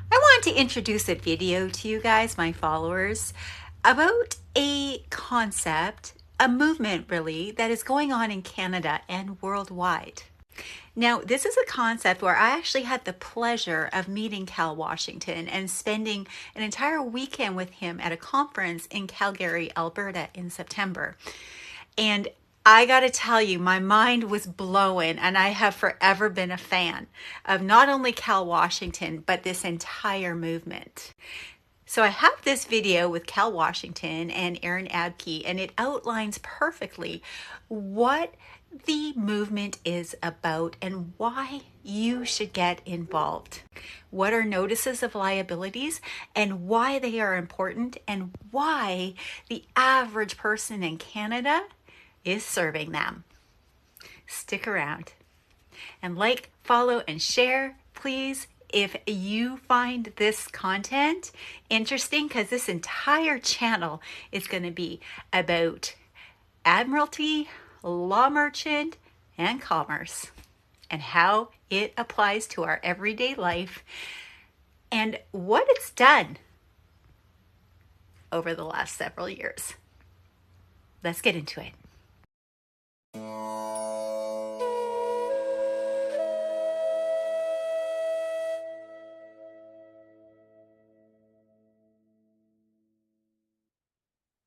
I want to introduce a video to you guys, my followers, about a concept, a movement really, that is going on in Canada and worldwide. Now, this is a concept where I actually had the pleasure of meeting Cal Washington and spending an entire weekend with him at a conference in Calgary, Alberta in September. And I got to tell you, my mind was blown, and I have forever been a fan of not only Cal Washington, but this entire movement. So I have this video with Cal Washington and Aaron Abke, and it outlines perfectly what the movement is about and why you should get involved. What are notices of liabilities and why they are important, and why the average person in Canada is serving them. Stick around and like, follow, and share, please, if you find this content interesting, because this entire channel is going to be about admiralty, law merchant, and commerce, and how it applies to our everyday life and what it's done over the last several years. Let's get into it.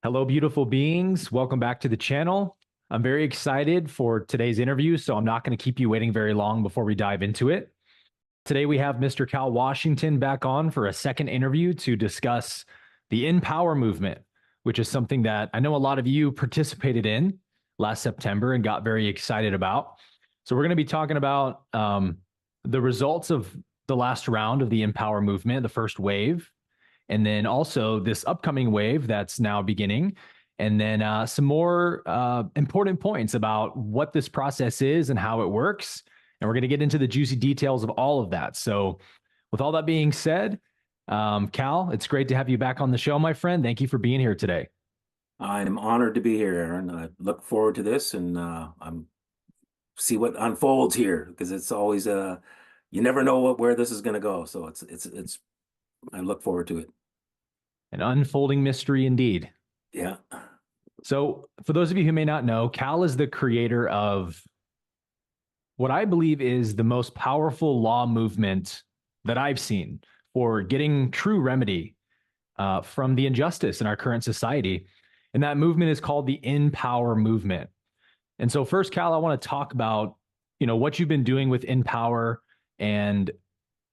Hello, beautiful beings. Welcome back to the channel. I'm very excited for today's interview, so I'm not going to keep you waiting very long before we dive into it. Today, we have Mr. Cal Washington back on for a second interview to discuss the InPower movement, which is something that I know a lot of you participated in last September and got very excited about. So we're going to be talking about the results of the last round of the InPower movement, the first wave, and then also this upcoming wave that's now beginning, and then some more important points about what this process is and how it works. And we're going to get into the juicy details of all of that. So with all that being said, Cal, it's great to have you back on the show, my friend. Thank you for being here today. I'm honored to be here, Aaron. I look forward to this, and I'm see what unfolds here, because it's always you never know where this is going to go. So it's I look forward to it. An unfolding mystery indeed. Yeah. So for those of you who may not know, Cal is the creator of what I believe is the most powerful law movement that I've seen for getting true remedy from the injustice in our current society. And that movement is called the InPower movement. And so first, Cal, I want to talk about, what you've been doing with InPower and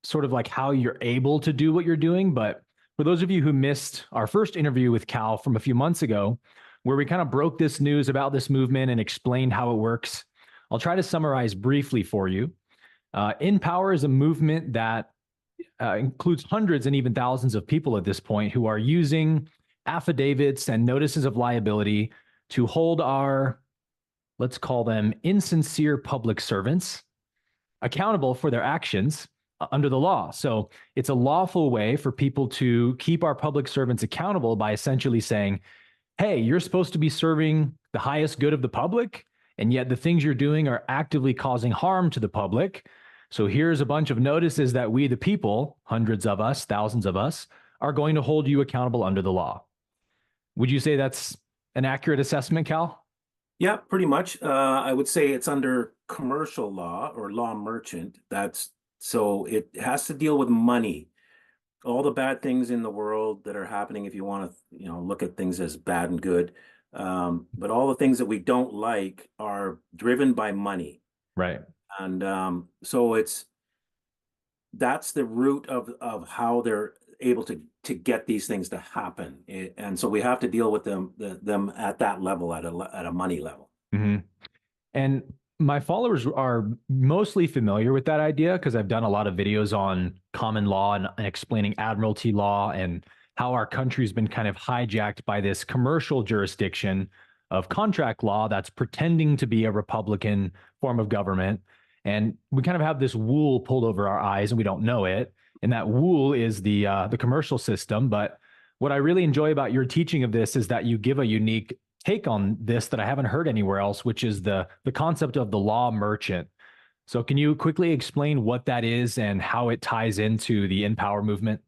sort of like how you're able to do what you're doing. But for those of you who missed our first interview with Cal from a few months ago, where we kind of broke this news about this movement and explained how it works, I'll try to summarize briefly for you. InPower is a movement that includes hundreds and even thousands of people at this point who are using affidavits and notices of liability to hold our, let's call them insincere public servants, accountable for their actions under the law. So it's a lawful way for people to keep our public servants accountable by essentially saying, hey, you're supposed to be serving the highest good of the public, and yet the things you're doing are actively causing harm to the public. So here's a bunch of notices that we, the people, hundreds of us, thousands of us, are going to hold you accountable under the law. Would you say that's an accurate assessment, Cal? Yeah, pretty much. I would say it's under commercial law or law merchant. So it has to deal with money, all the bad things in the world that are happening, if you want to, look at things as bad and good. But all the things that we don't like are driven by money. Right. And so that's the root of how they're able to get these things to happen. And so we have to deal with them at that level, at a money level. Mm-hmm. And my followers are mostly familiar with that idea because I've done a lot of videos on common law and explaining admiralty law and how our country's been kind of hijacked by this commercial jurisdiction of contract law that's pretending to be a Republican form of government. And we kind of have this wool pulled over our eyes and we don't know it. And that wool is the commercial system. But what I really enjoy about your teaching of this is that you give a unique take on this that I haven't heard anywhere else, which is the concept of the law merchant. So can you quickly explain what that is and how it ties into the InPower movement?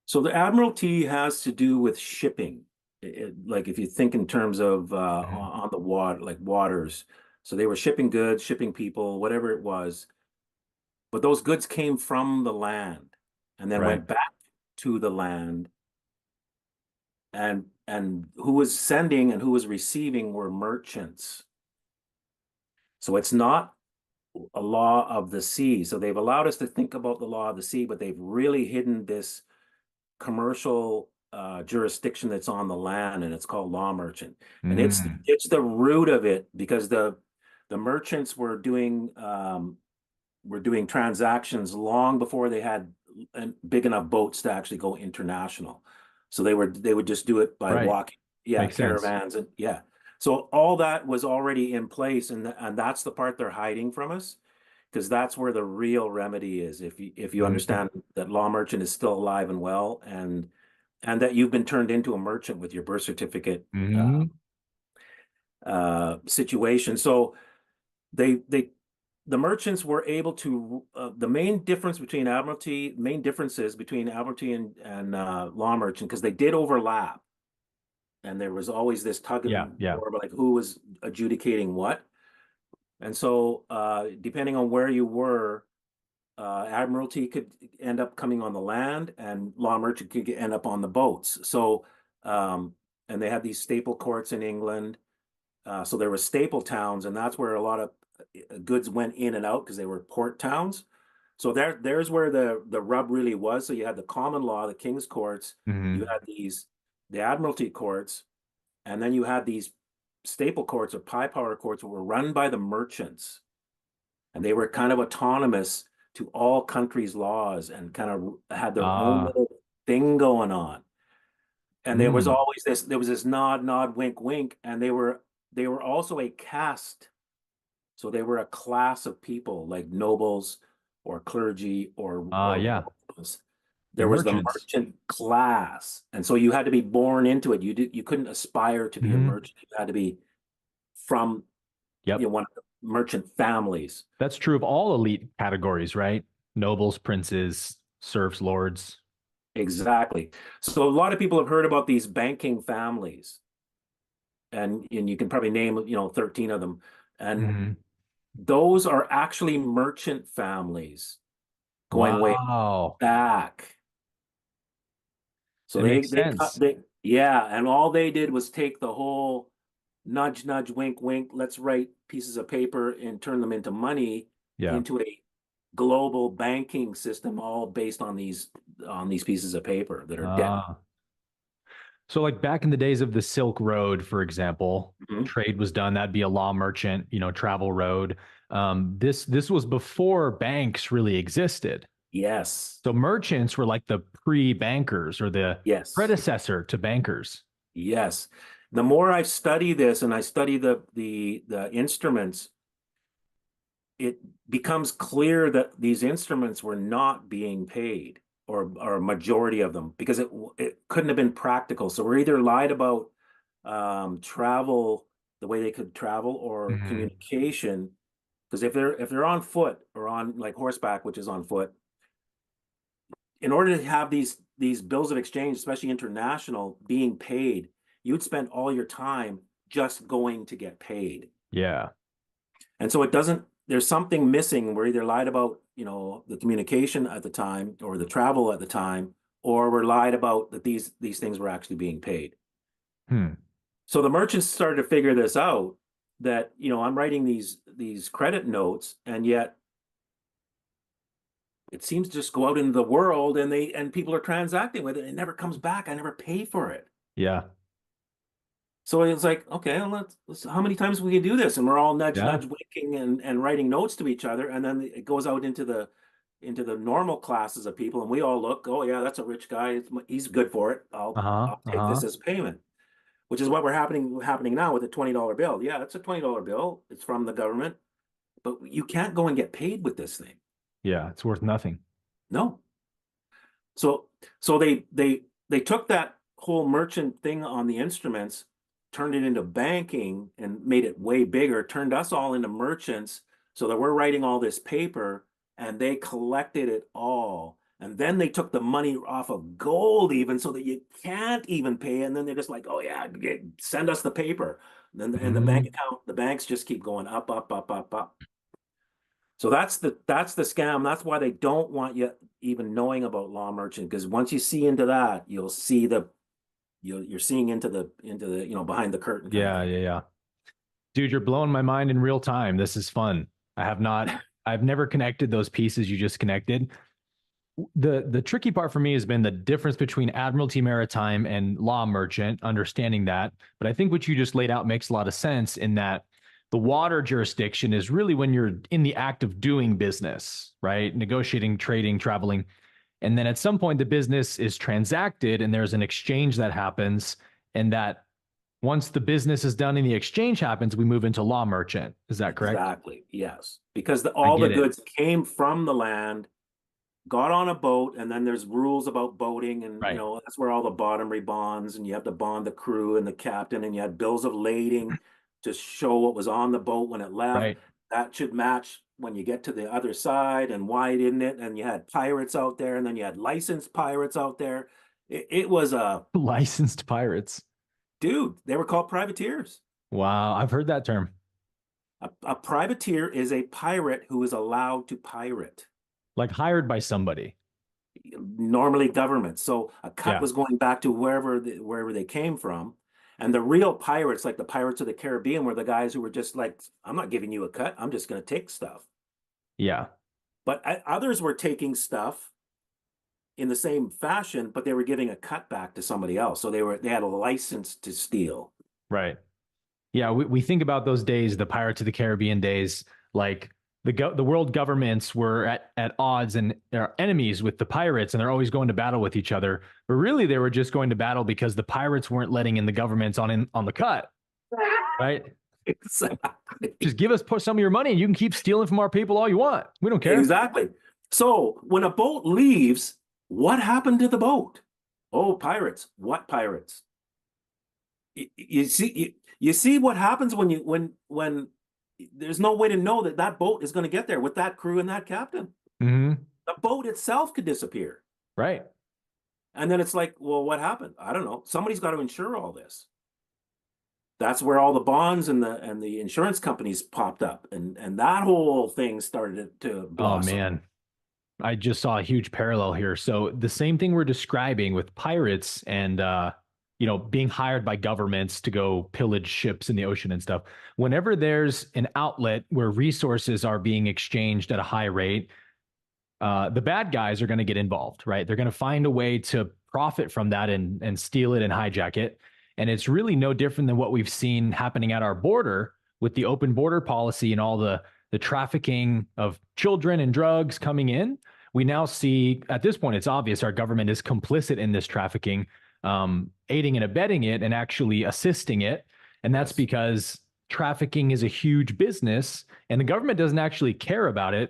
So the Admiralty has to do with shipping. Like if you think in terms of Mhm. on the water, like waters. So they were shipping goods, shipping people, whatever it was. But those goods came from the land and then Right. went back to the land. And who was sending and who was receiving were merchants. So it's not a law of the sea. So they've allowed us to think about the law of the sea, but they've really hidden this commercial jurisdiction that's on the land, and it's called law merchant. And Mm, it's the root of it because the merchants were doing transactions long before they had big enough boats to actually go international. So they would just do it by right. walking, yeah, Makes sense. caravans and yeah. So all that was already in place, and that's the part they're hiding from us because that's where the real remedy is. If you Mhm. understand that law merchant is still alive and well, and that you've been turned into a merchant with your birth certificate Mhm. situation. So they the merchants were able to the main differences between Admiralty and law merchant because they did overlap, and there was always this tug Yeah, and yeah. war about like who was adjudicating what. And so depending on where you were, Admiralty could end up coming on the land, and law merchant could end up on the boats. So and they had these staple courts in England. So there were staple towns, and that's where a lot of goods went in and out because they were port towns. So there's where the rub really was. So you had the common law, the king's courts, you Mhm. had the admiralty courts, and then you had these staple courts or pie power courts that were run by the merchants, and they were kind of autonomous to all countries' laws and kind of had their own Ah, little thing going on. And mm. there was this nod, nod, wink, wink, and they were also a caste. So they were a class of people like nobles or clergy or Yeah. royals. They're There was the merchants. merchant class, and so you had to be born into it. You couldn't aspire to be a Mhm. merchant. You had to be from Yep. one of the merchant families. That's true of all elite categories, right? Nobles, princes, serfs, lords. Exactly. So a lot of people have heard about these banking families, and you can probably name 13 of them, and Mhm. those are actually merchant families going way Wow. back. So It makes they cut sense. they yeah, and all they did was take the whole nudge, nudge, wink, wink, let's write pieces of paper and turn them into money Yeah. into a global banking system, all based on these pieces of paper that are debt. Ah. So like back in the days of the Silk Road, for example, Mhm. trade was done. That'd be a law merchant, travel road. This was before banks really existed. Yes, So merchants were like the pre-bankers or the yes, predecessor to bankers. yes. The more I study this and I study the instruments, it becomes clear that these instruments were not being paid, or a majority of them, because it couldn't have been practical. So we're either lied about travel, the way they could travel, or Mhm. communication. Because if they're on foot or on like horseback, which is on foot, in order to have these bills of exchange, especially international, being paid, you would spend all your time just going to get paid. Yeah. And so it doesn't, there's something missing. We're either lied about, the communication at the time or the travel at the time, or we're lied about that these things were actually being paid. Hmm. So the merchants started to figure this out, that, I'm writing these credit notes, and yet it seems to just go out into the world, and people are transacting with it. It never comes back. I never pay for it. Yeah. So it's like, okay, well, let's how many times we can do this? And we're all nudge, Yeah. nudge, winking and writing notes to each other. And then it goes out into the normal classes of people. And we all look, oh yeah, that's a rich guy. He's good for it. Uh-huh. I'll take this Uh-huh. as payment, which is what we're happening now with a $20 bill. Yeah, it's a $20 bill. It's from the government, but you can't go and get paid with this thing. Yeah. It's worth nothing. No. So they took that whole merchant thing on the instruments, turned it into banking and made it way bigger, turned us all into merchants. So that we're writing all this paper and they collected it all. And then they took the money off of gold even so that you can't even pay. And then they're just like, oh yeah, send us the paper. And then the bank account, the banks just keep going up, up, up, up, up. So that's the scam. That's why they don't want you even knowing about law merchant, because once you see into that, you'll see you're seeing into the behind the curtain. Yeah. Dude, you're blowing my mind in real time. This is fun. I've never connected those pieces you just connected. The tricky part for me has been the difference between Admiralty Maritime and law merchant, understanding that. But I think what you just laid out makes a lot of sense in that the water jurisdiction is really when you're in the act of doing business, right? Negotiating, trading, traveling. And then at some point, the business is transacted and there's an exchange that happens. And that once the business is done and the exchange happens, we move into law merchant. Is that correct? Exactly. Yes. Because all the goods came from the land, got on a boat, and then there's rules about boating, and right. That's where all the bottomry bonds, and you have to bond the crew and the captain, and you had bills of lading to show what was on the boat when it left. Right. That should match when you get to the other side, and why didn't it? And you had pirates out there, and then you had licensed pirates out there. It was a licensed pirates. Dude, they were called privateers. Wow, I've heard that term. A privateer is a pirate who is allowed to pirate. Like hired by somebody. Normally government. So a cut was going back to wherever they came from. And the real pirates, like the Pirates of the Caribbean, were the guys who were just like, I'm not giving you a cut. I'm just going to take stuff. Yeah. But others were taking stuff in the same fashion, but they were giving a cut back to somebody else. So they had a license to steal. Right. Yeah. We think about those days, the Pirates of the Caribbean days, like the world governments were at odds and are enemies with the pirates, and they're always going to battle with each other. But really, they were just going to battle because the pirates weren't letting in the governments on the cut. Right. Exactly. Just give us some of your money and you can keep stealing from our people all you want. We don't care. Exactly. So when a boat leaves, what happened to the boat? Oh, pirates. What pirates? You see what happens when there's no way to know that boat is going to get there with that crew and that captain. Mm-hmm. The boat itself could disappear. Right. And then it's like, well, what happened? I don't know. Somebody's got to insure all this. That's where all the bonds and the insurance companies popped up, and that whole thing started to blossom. Oh man, I just saw a huge parallel here. So the same thing we're describing with pirates and being hired by governments to go pillage ships in the ocean and stuff. Whenever there's an outlet where resources are being exchanged at a high rate, the bad guys are going to get involved, right? They're going to find a way to profit from that and steal it and hijack it. And it's really no different than what we've seen happening at our border with the open border policy and all the trafficking of children and drugs coming in. We now see, at this point, it's obvious our government is complicit in this trafficking, aiding and abetting it and actually assisting it. And that's because trafficking is a huge business and the government doesn't actually care about it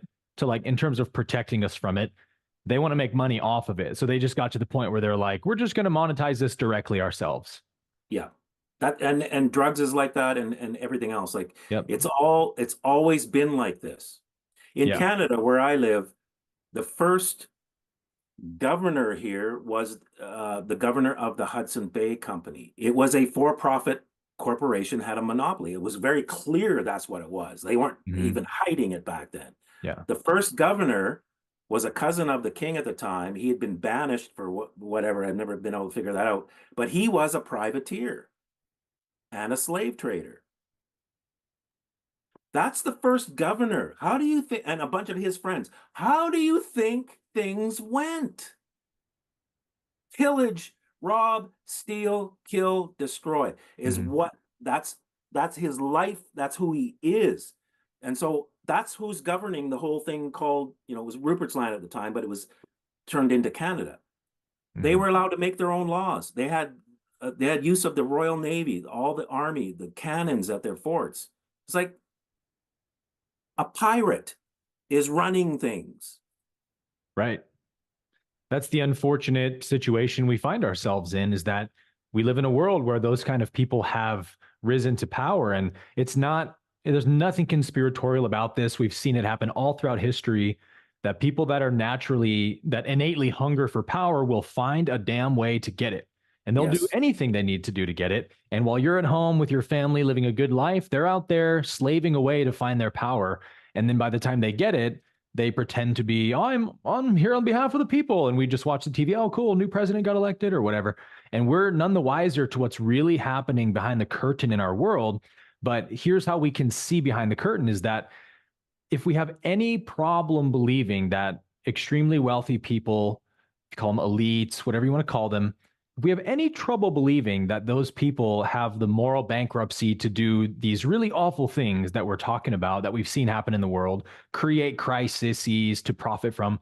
in terms of protecting us from it. They want to make money off of it. So they just got to the point where they're like, we're just going to monetize this directly ourselves. Yeah. That and drugs is like that, and everything else. Like it's always been like this. In Canada, where I live, the first governor here was the governor of the Hudson Bay Company. It was a for-profit corporation, had a monopoly. It was very clear that's what it was. They weren't even hiding it back then. Yeah. The first governor was a cousin of the king at the time. He had been banished for whatever. I've never been able to figure that out. But he was a privateer and a slave trader. That's the first governor. How do you think, and a bunch of his friends, how do you think things went? Pillage, rob, steal, kill, destroy is that's his life. That's who he is. And so that's who's governing the whole thing called, it was Rupert's Land at the time, but it was turned into Canada. They were allowed to make their own laws. They had use of the Royal Navy, all the army, the cannons at their forts. It's like a pirate is running things. Right. That's the unfortunate situation we find ourselves in, is that we live in a world where those kind of people have risen to power. And it's not there's nothing conspiratorial about this. We've seen it happen all throughout history, that people that are that innately hunger for power will find a damn way to get it. And they'll do Yes. anything they need to do to get it. And while you're at home with your family living a good life, they're out there slaving away to find their power. And then by the time they get it, they pretend to be, oh, I'm here on behalf of the people. And we just watch the TV. Oh, cool. New president got elected or whatever. And we're none the wiser to what's really happening behind the curtain in our world. But here's how we can see behind the curtain is that if we have any problem believing that extremely wealthy people, call them elites, whatever you want to call them, if we have any trouble believing that those people have the moral bankruptcy to do these really awful things that we're talking about, that we've seen happen in the world, create crises to profit from,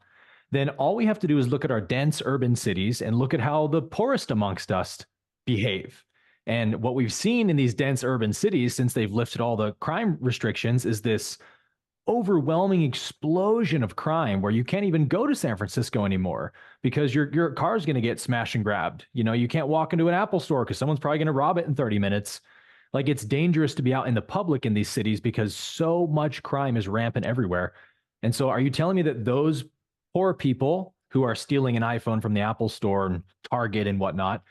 then all we have to do is look at our dense urban cities and look at how the poorest amongst us behave. And what we've seen in these dense urban cities since they've lifted all the crime restrictions is this overwhelming explosion of crime where you can't even go to San Francisco anymore because your car's going to get smashed and grabbed. You know, you can't walk into an Apple store because someone's probably going to rob it in 30 minutes. Like, it's dangerous to be out in the public in these cities because so much crime is rampant everywhere. And so are you telling me that those poor people who are stealing an iPhone from the Apple store and Target and whatnot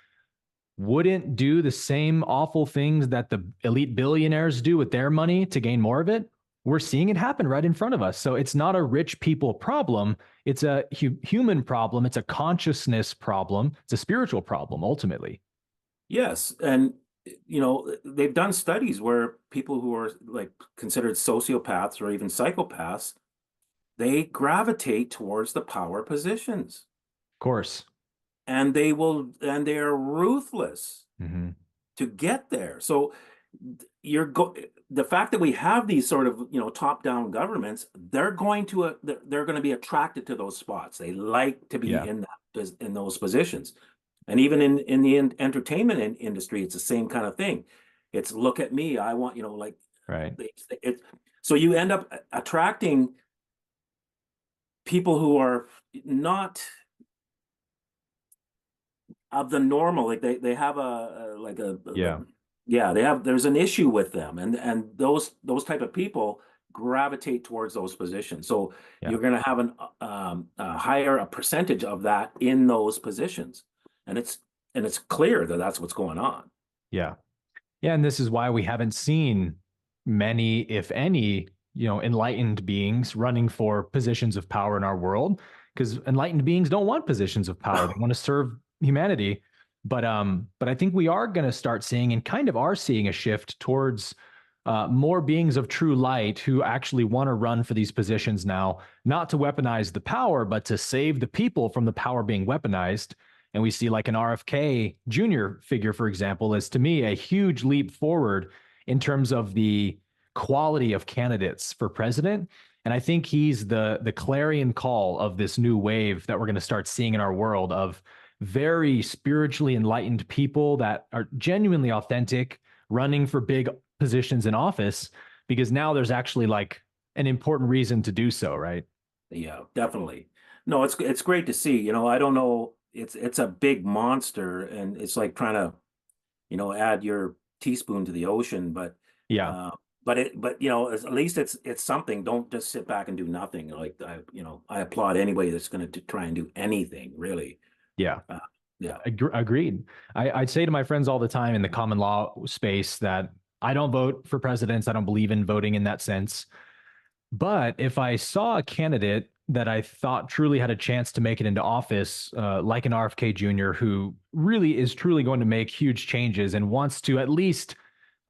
wouldn't do the same awful things that the elite billionaires do with their money to gain more of it? We're seeing it happen right in front of us. So it's not a rich people problem. It's a human problem. It's a consciousness problem. It's a spiritual problem, ultimately. Yes. And, you know, they've done studies where people who are like considered sociopaths or even psychopaths, they gravitate towards the power positions. Of course. And they are ruthless to get there. So the fact that we have these sort of, you know, top-down governments, they're going to be attracted to those spots. They like to be in those positions. And even in the entertainment industry, it's the same kind of thing. It's look at me, I want, you know, like, right. So you end up attracting people who are not of the normal, like they have there's an issue with them, and those type of people gravitate towards those positions. So you're going to have a higher percentage of that in those positions, and it's clear that that's what's going on. Yeah, and this is why we haven't seen many, if any, you know, enlightened beings running for positions of power in our world, because enlightened beings don't want positions of power. They want to serve humanity. But I think we are going to start seeing, and kind of are seeing, a shift towards more beings of true light who actually want to run for these positions now, not to weaponize the power, but to save the people from the power being weaponized. And we see like an RFK Jr. figure, for example, is to me a huge leap forward in terms of the quality of candidates for president. And I think he's the clarion call of this new wave that we're going to start seeing in our world of very spiritually enlightened people that are genuinely authentic, running for big positions in office, because now there's actually like an important reason to do so, right? Yeah, definitely. No, it's great to see. You know, I don't know, it's a big monster, and it's like trying to, you know, add your teaspoon to the ocean, but you know, at least it's something. Don't just sit back and do nothing. Like I applaud anybody that's going to try and do anything, really. Yeah. Agreed. I'd say to my friends all the time in the common law space that I don't vote for presidents. I don't believe in voting in that sense. But if I saw a candidate that I thought truly had a chance to make it into office, like an RFK Jr., who really is truly going to make huge changes and wants to at least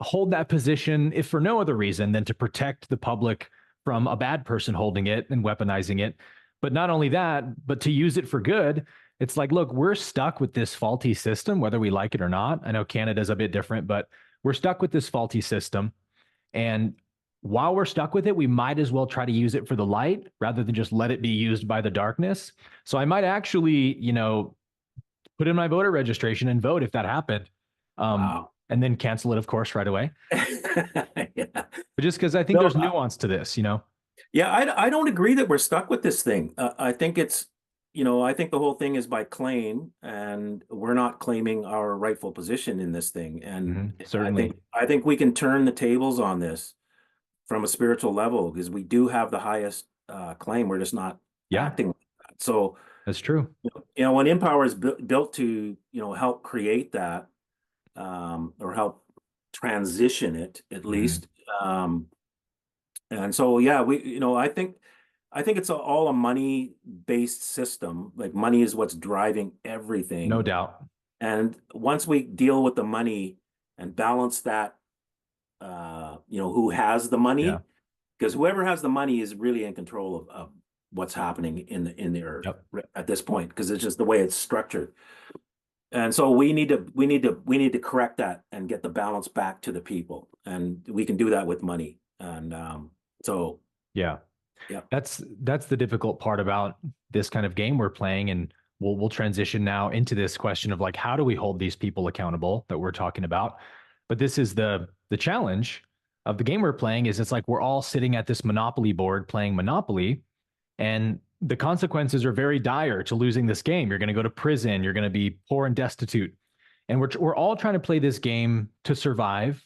hold that position, if for no other reason than to protect the public from a bad person holding it and weaponizing it. But not only that, but to use it for good. It's like, look, we're stuck with this faulty system, whether we like it or not. I know Canada's a bit different, but we're stuck with this faulty system. And while we're stuck with it, we might as well try to use it for the light rather than just let it be used by the darkness. So I might actually, you know, put in my voter registration and vote if that happened. Wow. And then cancel it, of course, right away. Yeah. But just because I think there's nuance to this, you know? Yeah, I don't agree that we're stuck with this thing. I think it's, you know, I think the whole thing is by claim, and we're not claiming our rightful position in this thing. And certainly, I think we can turn the tables on this. from a spiritual level, because we do have the highest claim. We're just not acting like that. So that's true. When InPower is built to help create that, or help transition it at least. And so I think it's all a money-based system. Like money is what's driving everything. No doubt. And once we deal with the money and balance that, who has the money, because whoever has the money is really in control of what's happening in the earth at this point, because it's just the way it's structured. And so we need to correct that and get the balance back to the people, and we can do that with money. And that's the difficult part about this kind of game we're playing. And we'll transition now into this question of like, how do we hold these people accountable that we're talking about? But this is the challenge of the game we're playing. Is it's like we're all sitting at this Monopoly board playing Monopoly, and the consequences are very dire to losing this game. You're going to go to prison. You're going to be poor and destitute. And we're all trying to play this game to survive.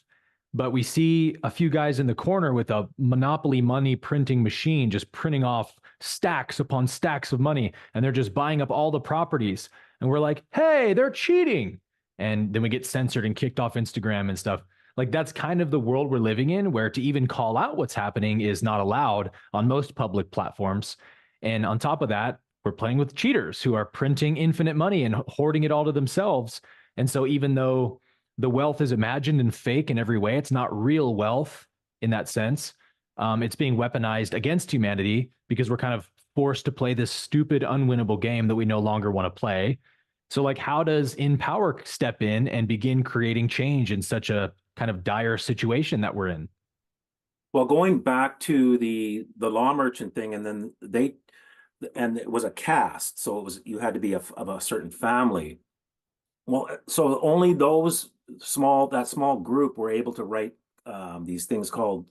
But we see a few guys in the corner with a Monopoly money printing machine, just printing off stacks upon stacks of money. And they're just buying up all the properties. And we're like, hey, they're cheating. And then we get censored and kicked off Instagram and stuff. Like, that's kind of the world we're living in, where to even call out what's happening is not allowed on most public platforms. And on top of that, we're playing with cheaters who are printing infinite money and hoarding it all to themselves. And so even though the wealth is imagined and fake in every way, it's not real wealth in that sense. It's being weaponized against humanity because we're kind of forced to play this stupid, unwinnable game that we no longer want to play. So like, how does InPower step in and begin creating change in such a kind of dire situation that we're in? Well, going back to the law merchant thing, and then it was a caste, so you had to be of a certain family. Well, so only that small group were able to write these things called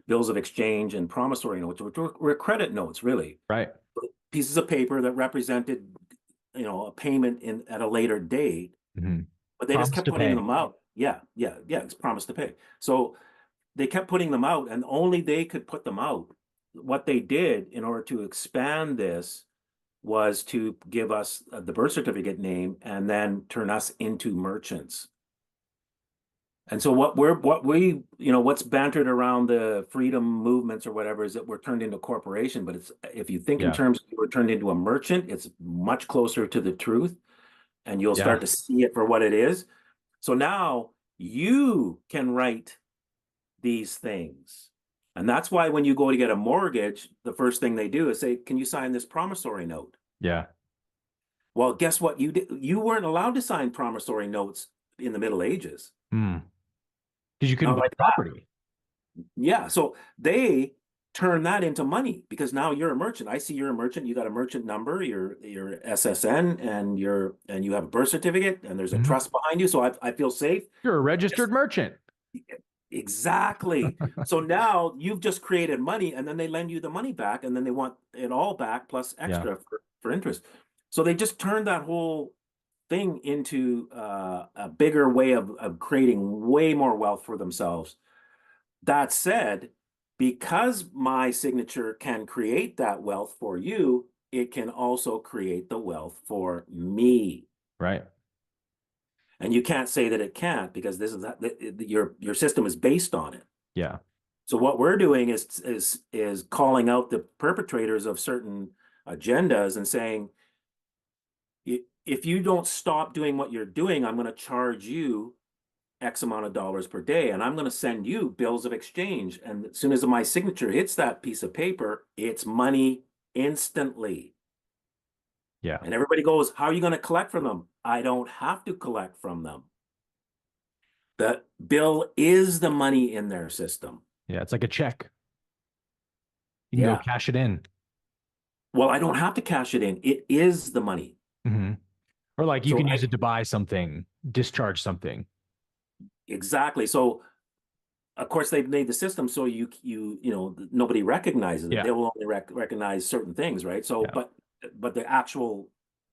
bills of exchange and promissory notes, which were credit notes, really. Right. Pieces of paper that represented, a payment at a later date, but they just kept putting them out. Yeah. It's promised to pay. So they kept putting them out, and only they could put them out. What they did in order to expand this was to give us the birth certificate name and then turn us into merchants. And so what's bantered around the freedom movements or whatever is that we're turned into a corporation. But if you think in terms of we're turned into a merchant, it's much closer to the truth, and you'll start to see it for what it is. So now you can write these things. And that's why when you go to get a mortgage, the first thing they do is say, can you sign this promissory note? Yeah. Well, guess what? You weren't allowed to sign promissory notes in the Middle Ages. Because you couldn't buy property. Yeah. So they turn that into money, because now you're a merchant. I see you're a merchant. You got a merchant number, your SSN, and you have a birth certificate, and there's a trust behind you. So I feel safe. You're a registered merchant. Exactly. So now you've just created money, and then they lend you the money back, and then they want it all back plus extra for interest. So they just turned that whole thing into a bigger way of creating way more wealth for themselves. That said, because my signature can create that wealth for you, it can also create the wealth for me. Right. And you can't say that it can't, because this is your system is based on it. Yeah. So what we're doing is calling out the perpetrators of certain agendas and saying, if you don't stop doing what you're doing, I'm going to charge you X amount of dollars per day, and I'm going to send you bills of exchange. And as soon as my signature hits that piece of paper, it's money instantly. Yeah. And everybody goes, how are you going to collect from them? I don't have to collect from them. The bill is the money in their system. Yeah, it's like a check. You can go cash it in. Well, I don't have to cash it in. It is the money. Or like you can use it to buy something, discharge something. Exactly. So of course they've made the system so nobody recognizes it. They will only recognize certain things, right? So but the actual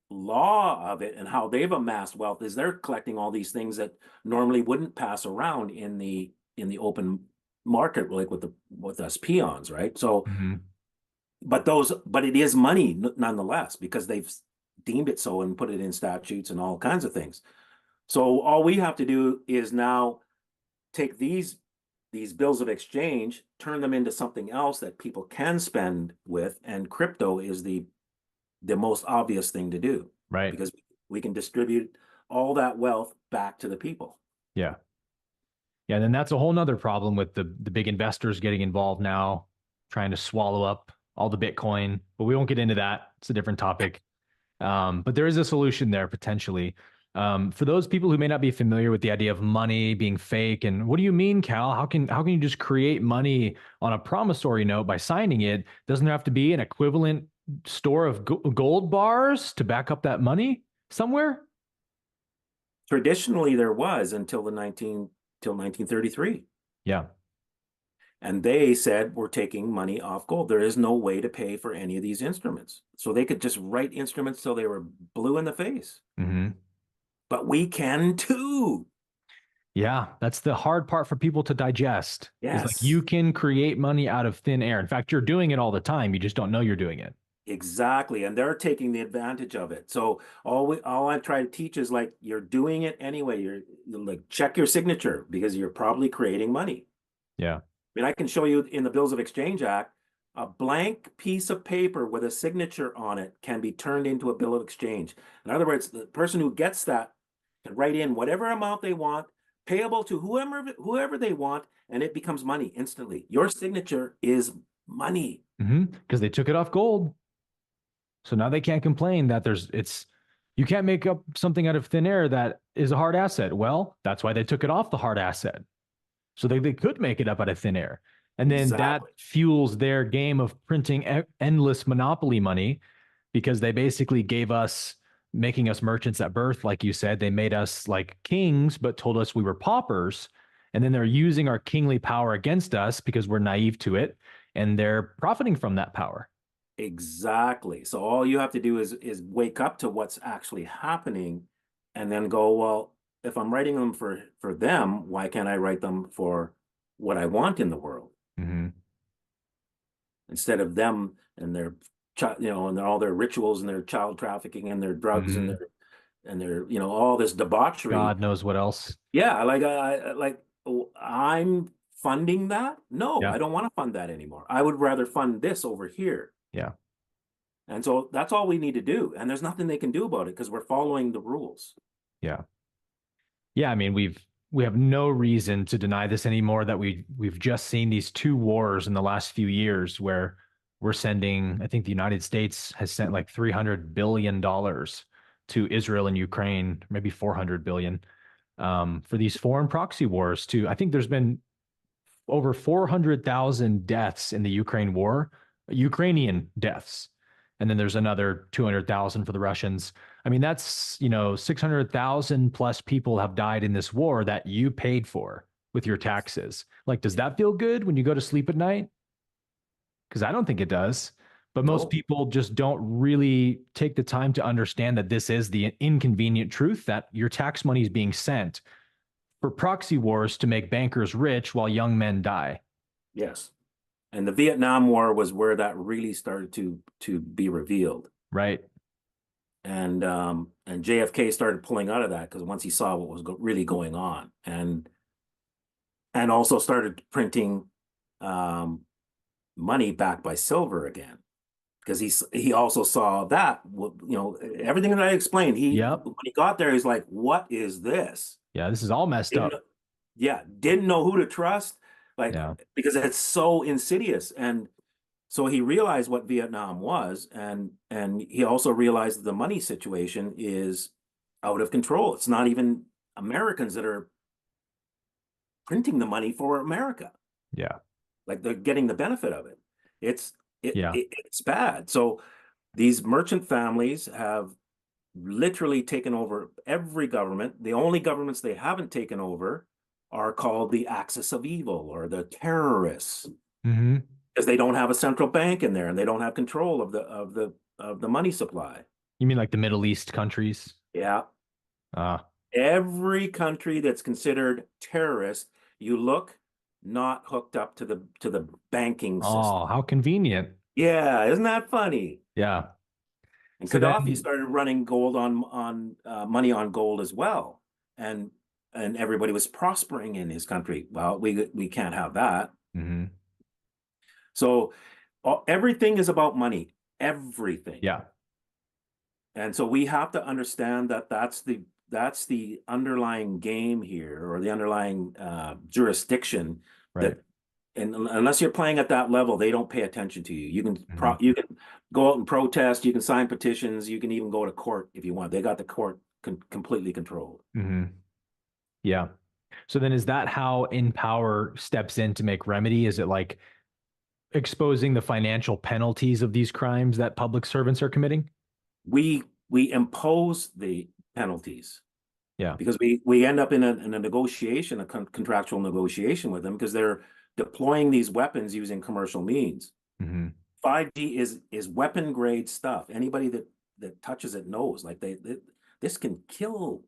law of it and how they've amassed wealth is they're collecting all these things that normally wouldn't pass around in the open market, like with us peons, right? So, Mm-hmm. but it is money nonetheless, because they've deemed it so and put it in statutes and all kinds of things. So all we have to do is now take these bills of exchange, turn them into something else that people can spend with, and crypto is the most obvious thing to do, Right. because we can distribute all that wealth back to the people. Yeah. Yeah. Then that's a whole nother problem with the big investors getting involved now, trying to swallow up all the Bitcoin. But we won't get into that. It's a different topic. But there is a solution there potentially. For those people who may not be familiar with the idea of money being fake, and what do you mean, Cal? How can you just create money on a promissory note by signing it? Doesn't there have to be an equivalent store of gold bars to back up that money somewhere? Traditionally, there was until 1933. Yeah. And they said, we're taking money off gold. There is no way to pay for any of these instruments. So they could just write instruments till they were blue in the face. Mm-hmm. But we can too. Yeah, that's the hard part for people to digest. Is like Yes, you can create money out of thin air. In fact, you're doing it all the time. You just don't know you're doing it. exactly. And they're taking the advantage of it. So all I try to teach is, like, you're doing it anyway. You're like, check your signature, because you're probably creating money. Yeah. I mean, I can show you in the Bills of Exchange Act, a blank piece of paper with a signature on it can be turned into a bill of exchange. In other words, the person who gets that can write in whatever amount they want, payable to whoever they want, and it becomes money instantly. Your signature is money. Because they took it off gold. So now they can't complain that you can't make up something out of thin air that is a hard asset. Well, that's why they took it off the hard asset. So they could make it up out of thin air. And then that Exactly. fuels their game of printing endless monopoly money, because they basically making us merchants at birth. Like you said, they made us like kings, but told us we were paupers. And then they're using our kingly power against us because we're naive to it. And they're profiting from that power. Exactly. So all you have to do is wake up to what's actually happening, and then go, well, if I'm writing them for them, why can't I write them for what I want in the world? Mm-hmm. Instead of them and their and all their rituals and their child trafficking and their drugs and Mm-hmm. their all this debauchery. God knows what else. Yeah, I'm funding that. No, Yeah. I don't want to fund that anymore. I would rather fund this over here. Yeah. And so that's all we need to do. And there's nothing they can do about it, because we're following the rules. Yeah. Yeah. I mean, we have no reason to deny this anymore, that we've just seen these two wars in the last few years where we're sending, I think the United States has sent like $300 billion to Israel and Ukraine, maybe 400 billion, for these foreign proxy wars I think there's been over 400,000 deaths in the Ukraine war, Ukrainian deaths. And then there's another 200,000 for the Russians. I mean, that's, 600,000 plus people have died in this war that you paid for with your taxes. Like, does that feel good when you go to sleep at night? Because I don't think it does. But most No. people just don't really take the time to understand that this is the inconvenient truth, that your tax money is being sent for proxy wars to make bankers rich while young men die. Yes. And the Vietnam War was where that really started to be revealed. Right. And JFK started pulling out of that, because once he saw what was really going on, and also started printing money backed by silver again, because he also saw that, everything that I explained. Yep. When he got there, he's like, what is this? Yeah, this is all messed Didn't up. didn't know who to trust, like, Yeah. because it's so insidious. And so he realized what Vietnam was, and he also realized that the money situation is out of control. It's not even Americans that are printing the money for America. Yeah. Like, they're getting the benefit of it. Yeah. It's bad. So these merchant families have literally taken over every government. The only governments they haven't taken over are called the axis of evil, or the terrorists, Mm-hmm. because they don't have a central bank in there, and they don't have control of the money supply. You mean like the Middle East countries? Yeah. Uh, Every country that's considered terrorist, you look, not hooked up to the banking system. Oh, how convenient. Yeah, isn't that funny? Yeah. And So Gaddafi then, started running gold on money on gold as well, and everybody was prospering in his country. Well, we can't have that. mhm, So everything is about money, everything. yeah, And so we have to understand that that's the underlying game here, or the underlying jurisdiction right. that, and unless you're playing at that level, they don't pay attention to you. Mhm, You can go out and protest, you can sign petitions, you can even go to court if you want. They got the court completely controlled. mhm, yeah. So then is that how InPower steps in to make remedy? Is it like exposing the financial penalties of these crimes that public servants are committing? We impose the penalties, Yeah. because we end up in a negotiation, a contractual negotiation with them, because they're deploying these weapons using commercial means. Mhm, 5G is weapon grade stuff. Anybody that touches it knows, like this can kill.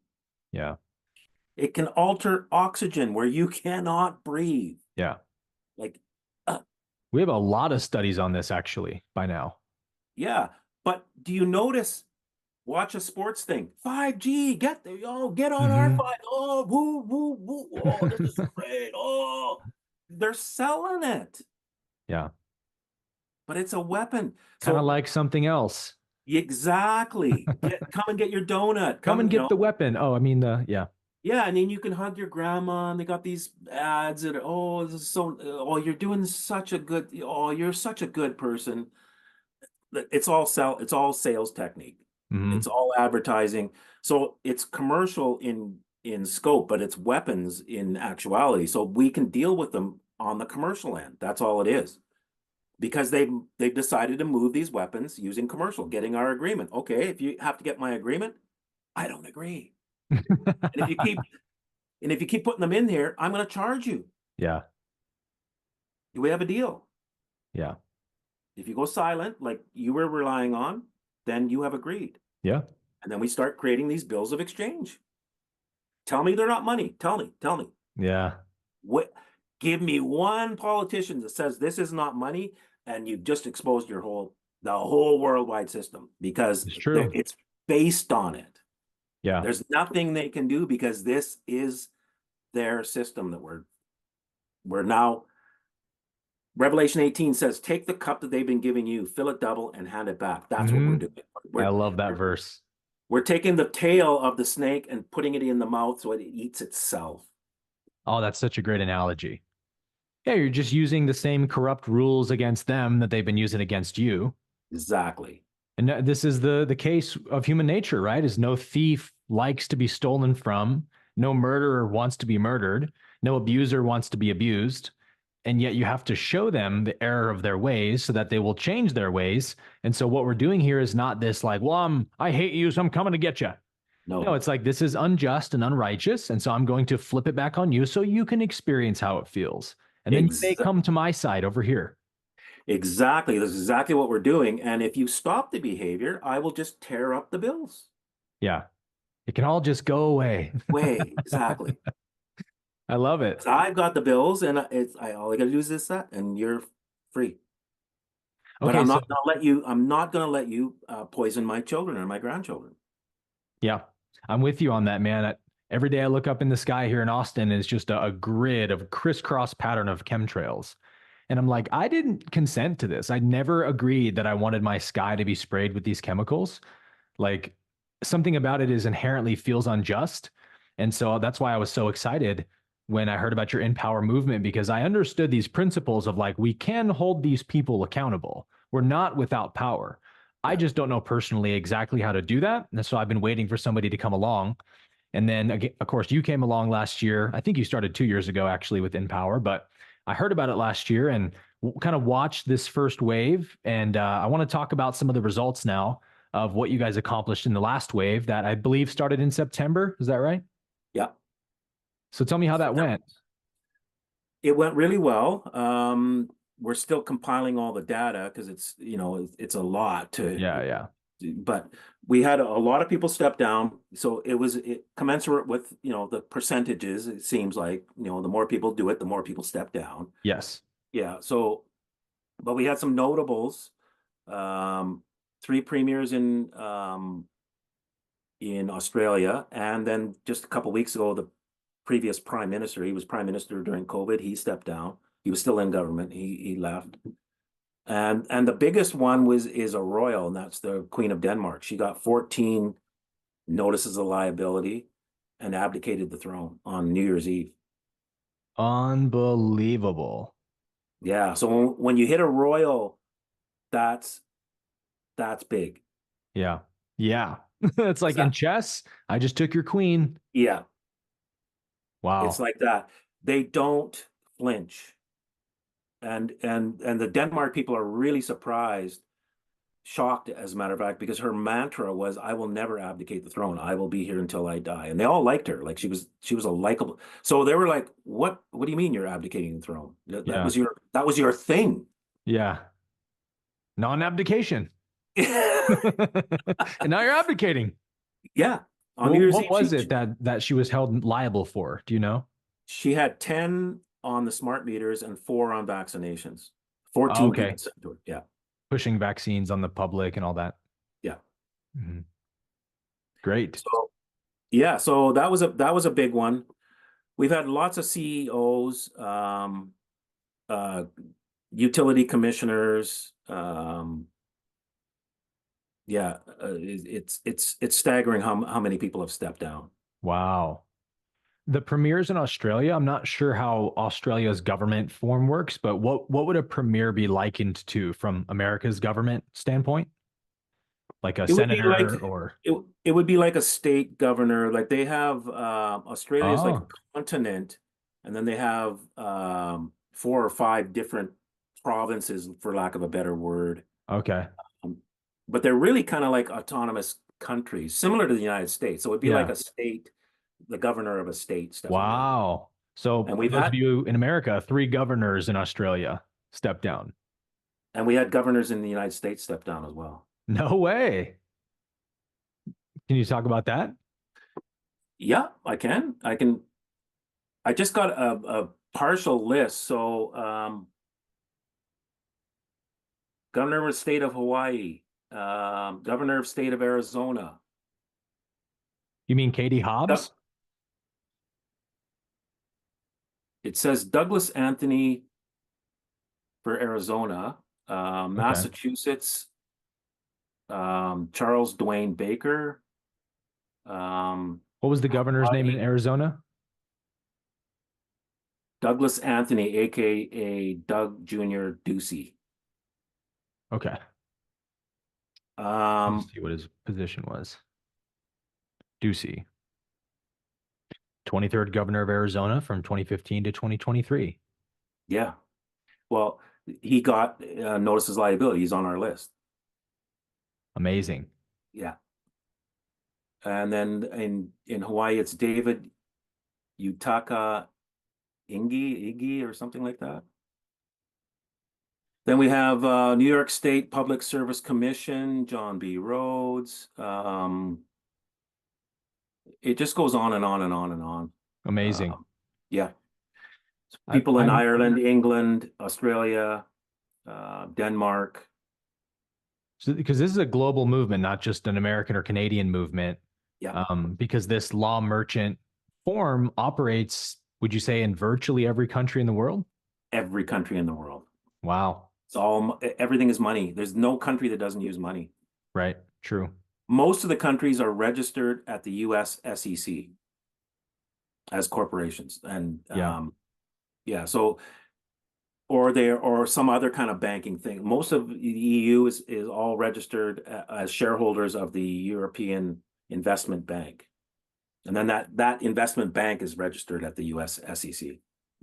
yeah. It can alter oxygen where you cannot breathe. Yeah. Like, uh, We have a lot of studies on this actually by now. yeah. But do you notice? Watch a sports thing. 5G, get there, get on our Mhm. 5. Oh, woo, woo, woo. Oh, this is great. Oh, they're selling it, Yeah. but it's a weapon. Kind of So like something else. exactly. Come and get your donut. Come and Come, get the weapon. Oh, I mean the yeah. yeah, and then you can hug your grandma, and they got these ads that, oh, this is so, oh, you're doing such a good, oh, you're such a good person. It's all sales technique. It's Mhm. all advertising. So it's commercial in scope, but it's weapons in actuality. So we can deal with them on the commercial end. That's all it is. Because they've decided to move these weapons using commercial, getting our agreement. Okay, if you have to get my agreement, I don't agree. And if you keep putting them in here, I'm going to charge you. Yeah. Do we have a deal? Yeah. If you go silent, like you were relying on, then you have agreed. Yeah. And then we start creating these bills of exchange. Tell me they're not money. Tell me. Yeah. What? Give me one politician that says this is not money, and you've just exposed the whole worldwide system, because It's true. it's based on it. Yeah. There's nothing they can do, because this is their system that we're now. Revelation 18 says, take the cup that they've been giving you, fill it double, and hand it back. That's what we're Mhm. doing. I We're, love that we're, verse. we're taking the tail of the snake and putting it in the mouth so it eats itself. Oh, that's such a great analogy. Yeah, you're just using the same corrupt rules against them that they've been using against you. Exactly. And this is the case of human nature, right? Is no thief likes to be stolen from, no murderer wants to be murdered, no abuser wants to be abused. And yet you have to show them the error of their ways so that they will change their ways. And so what we're doing here is not this like, well, I hate you, so I'm coming to get you. No, No. it's like this is unjust and unrighteous. And so I'm going to flip it back on you so you can experience how it feels. And then you may Ex come to my side over here. exactly. This is exactly what we're doing. And if you stop the behavior, I will just tear up the bills. Yeah. It can all just go away. Way, exactly. I love it. I've got the bills, and all I got to do is this, that, and you're free. But Okay, I'm so not gonna let you. I'm not gonna let you poison my children or my grandchildren. yeah, I'm with you on that, man. Every day I look up in the sky here in Austin, it's just a grid of a crisscross pattern of chemtrails. And I'm like, I didn't consent to this. I never agreed that I wanted my sky to be sprayed with these chemicals. Like something about it is inherently feels unjust. And so that's why I was so excited when I heard about your InPower movement, because I understood these principles of like, we can hold these people accountable. We're not without power. I Yeah, just don't know personally exactly how to do that. And so I've been waiting for somebody to come along. And then, again, of course, you came along last year. I think you started 2 years ago, actually, with InPower, but I heard about it last year and kind of watched this first wave. And I want to talk about some of the results now of what you guys accomplished in the last wave that I believe started in September. Is that right? yeah. So tell me how that went. It went really well. We're still compiling all the data, because it's a lot to Yeah, yeah. but we had a lot of people step down. So it commensurate with, the percentages. It seems like, the more people do it, the more people step down. Yes. Yeah. So, but we had some notables, three premiers in Australia, and then just a couple weeks ago, the previous prime minister, he was prime minister during COVID, he stepped down. He was still in government. He left. And the biggest one is a royal, and that's the Queen of Denmark. She got 14 notices of liability and abdicated the throne on New Year's Eve. Unbelievable. Yeah. So when you hit a royal, that's big. Yeah. Yeah. It's like in chess, I just took your queen. Yeah. Wow. It's like that. They don't flinch. And the Denmark people are really surprised, shocked, as a matter of fact, because her mantra was, "I will never abdicate the throne. I will be here until I die." And they all liked her. Like she was a likable. So they were like, "What do you mean you're abdicating the throne? That Yeah. was your thing." Yeah. Non-abdication. And now you're abdicating. Yeah. What was it that she was held liable for? Do you know? She had 10 on the smart meters and 4 on vaccinations. 14 okay. people. Yeah. Pushing vaccines on the public and all that. Yeah. Mm-hmm. Great. So, yeah, so that was a big one. We've had lots of CEOs, utility commissioners. It's staggering how many people have stepped down. Wow. The premiers in Australia, I'm not sure how Australia's government form works, but what would a premier be likened to from America's government standpoint? Like a senator or it would be like a state governor. Like they have Australia's like a continent, and then they have 4 or 5 different provinces, for lack of a better word. Okay. But they're really kind of like autonomous countries, similar to the United States. So it'd be like a state, the governor of a state. Wow. So and we've those had of you in America, 3 governors in Australia stepped down. And we had governors in the United States step down as well. No way. Can you talk about that? Yeah, I can. I just got a partial list. So governor of the state of Hawaii, governor of state of Arizona. You mean Katie Hobbs? It says Douglas Anthony for Arizona, Massachusetts, Charles Dwayne Baker. What was the governor's name in Arizona? Douglas Anthony, aka Doug Jr. Ducey. Okay. Let's see what his position was. Ducey, 23rd governor of Arizona from 2015 to 2023. Yeah. Well, he got notices of liability. He's on our list. Amazing. Yeah. And then in Hawaii, it's David Yutaka Iggy or something like that. Then we have New York State Public Service Commission, John B. Rhodes. It just goes on and on and on and on. Amazing. Yeah. People in Ireland, England, Australia, Denmark. So, because this is a global movement, not just an American or Canadian movement. Yeah. Because this law merchant form operates, would you say, in virtually every country in the world? Every country in the world. Wow. Everything is money. There's no country that doesn't use money. Right. True. Most of the countries are registered at the US SEC as corporations. And so or some other kind of banking thing. Most of the EU is all registered as shareholders of the European Investment Bank. And then that investment bank is registered at the US SEC.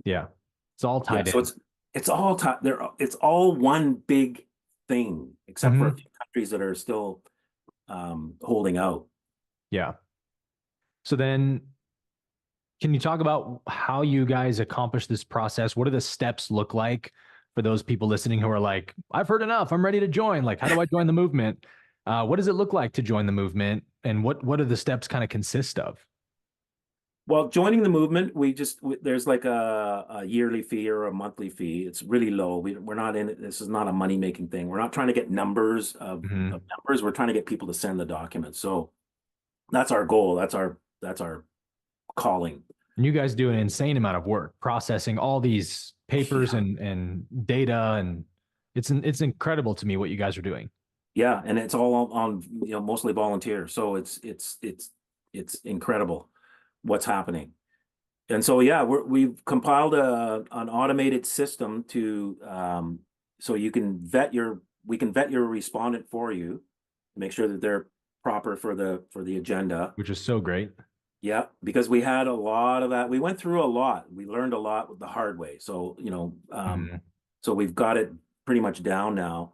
Yeah. It's all tied in. So it's all tied. It's all one big thing, except for a few countries that are still holding out. Yeah. So then can you talk about how you guys accomplish this process? What do the steps look like for those people listening who are like, I've heard enough, I'm ready to join. Like, how do I join the movement? What does it look like to join the movement, and what do the steps kind of consist of? Well, joining the movement, there's like a yearly fee or a monthly fee. It's really low. We're not in it. This is not a money making thing. We're not trying to get numbers of numbers. We're trying to get people to send the documents. So that's our goal. That's our calling. And you guys do an insane amount of work processing all these papers Yeah. and data, and it's incredible to me what you guys are doing. Yeah, and it's all on, mostly volunteer. So it's incredible what's happening. And so yeah, we've compiled an automated system to so we can vet your respondent for you, make sure that they're proper for the agenda. Which is so great. Yeah, because we had a lot of that. We went through a lot. We learned a lot with the hard way. So, so we've got it pretty much down now.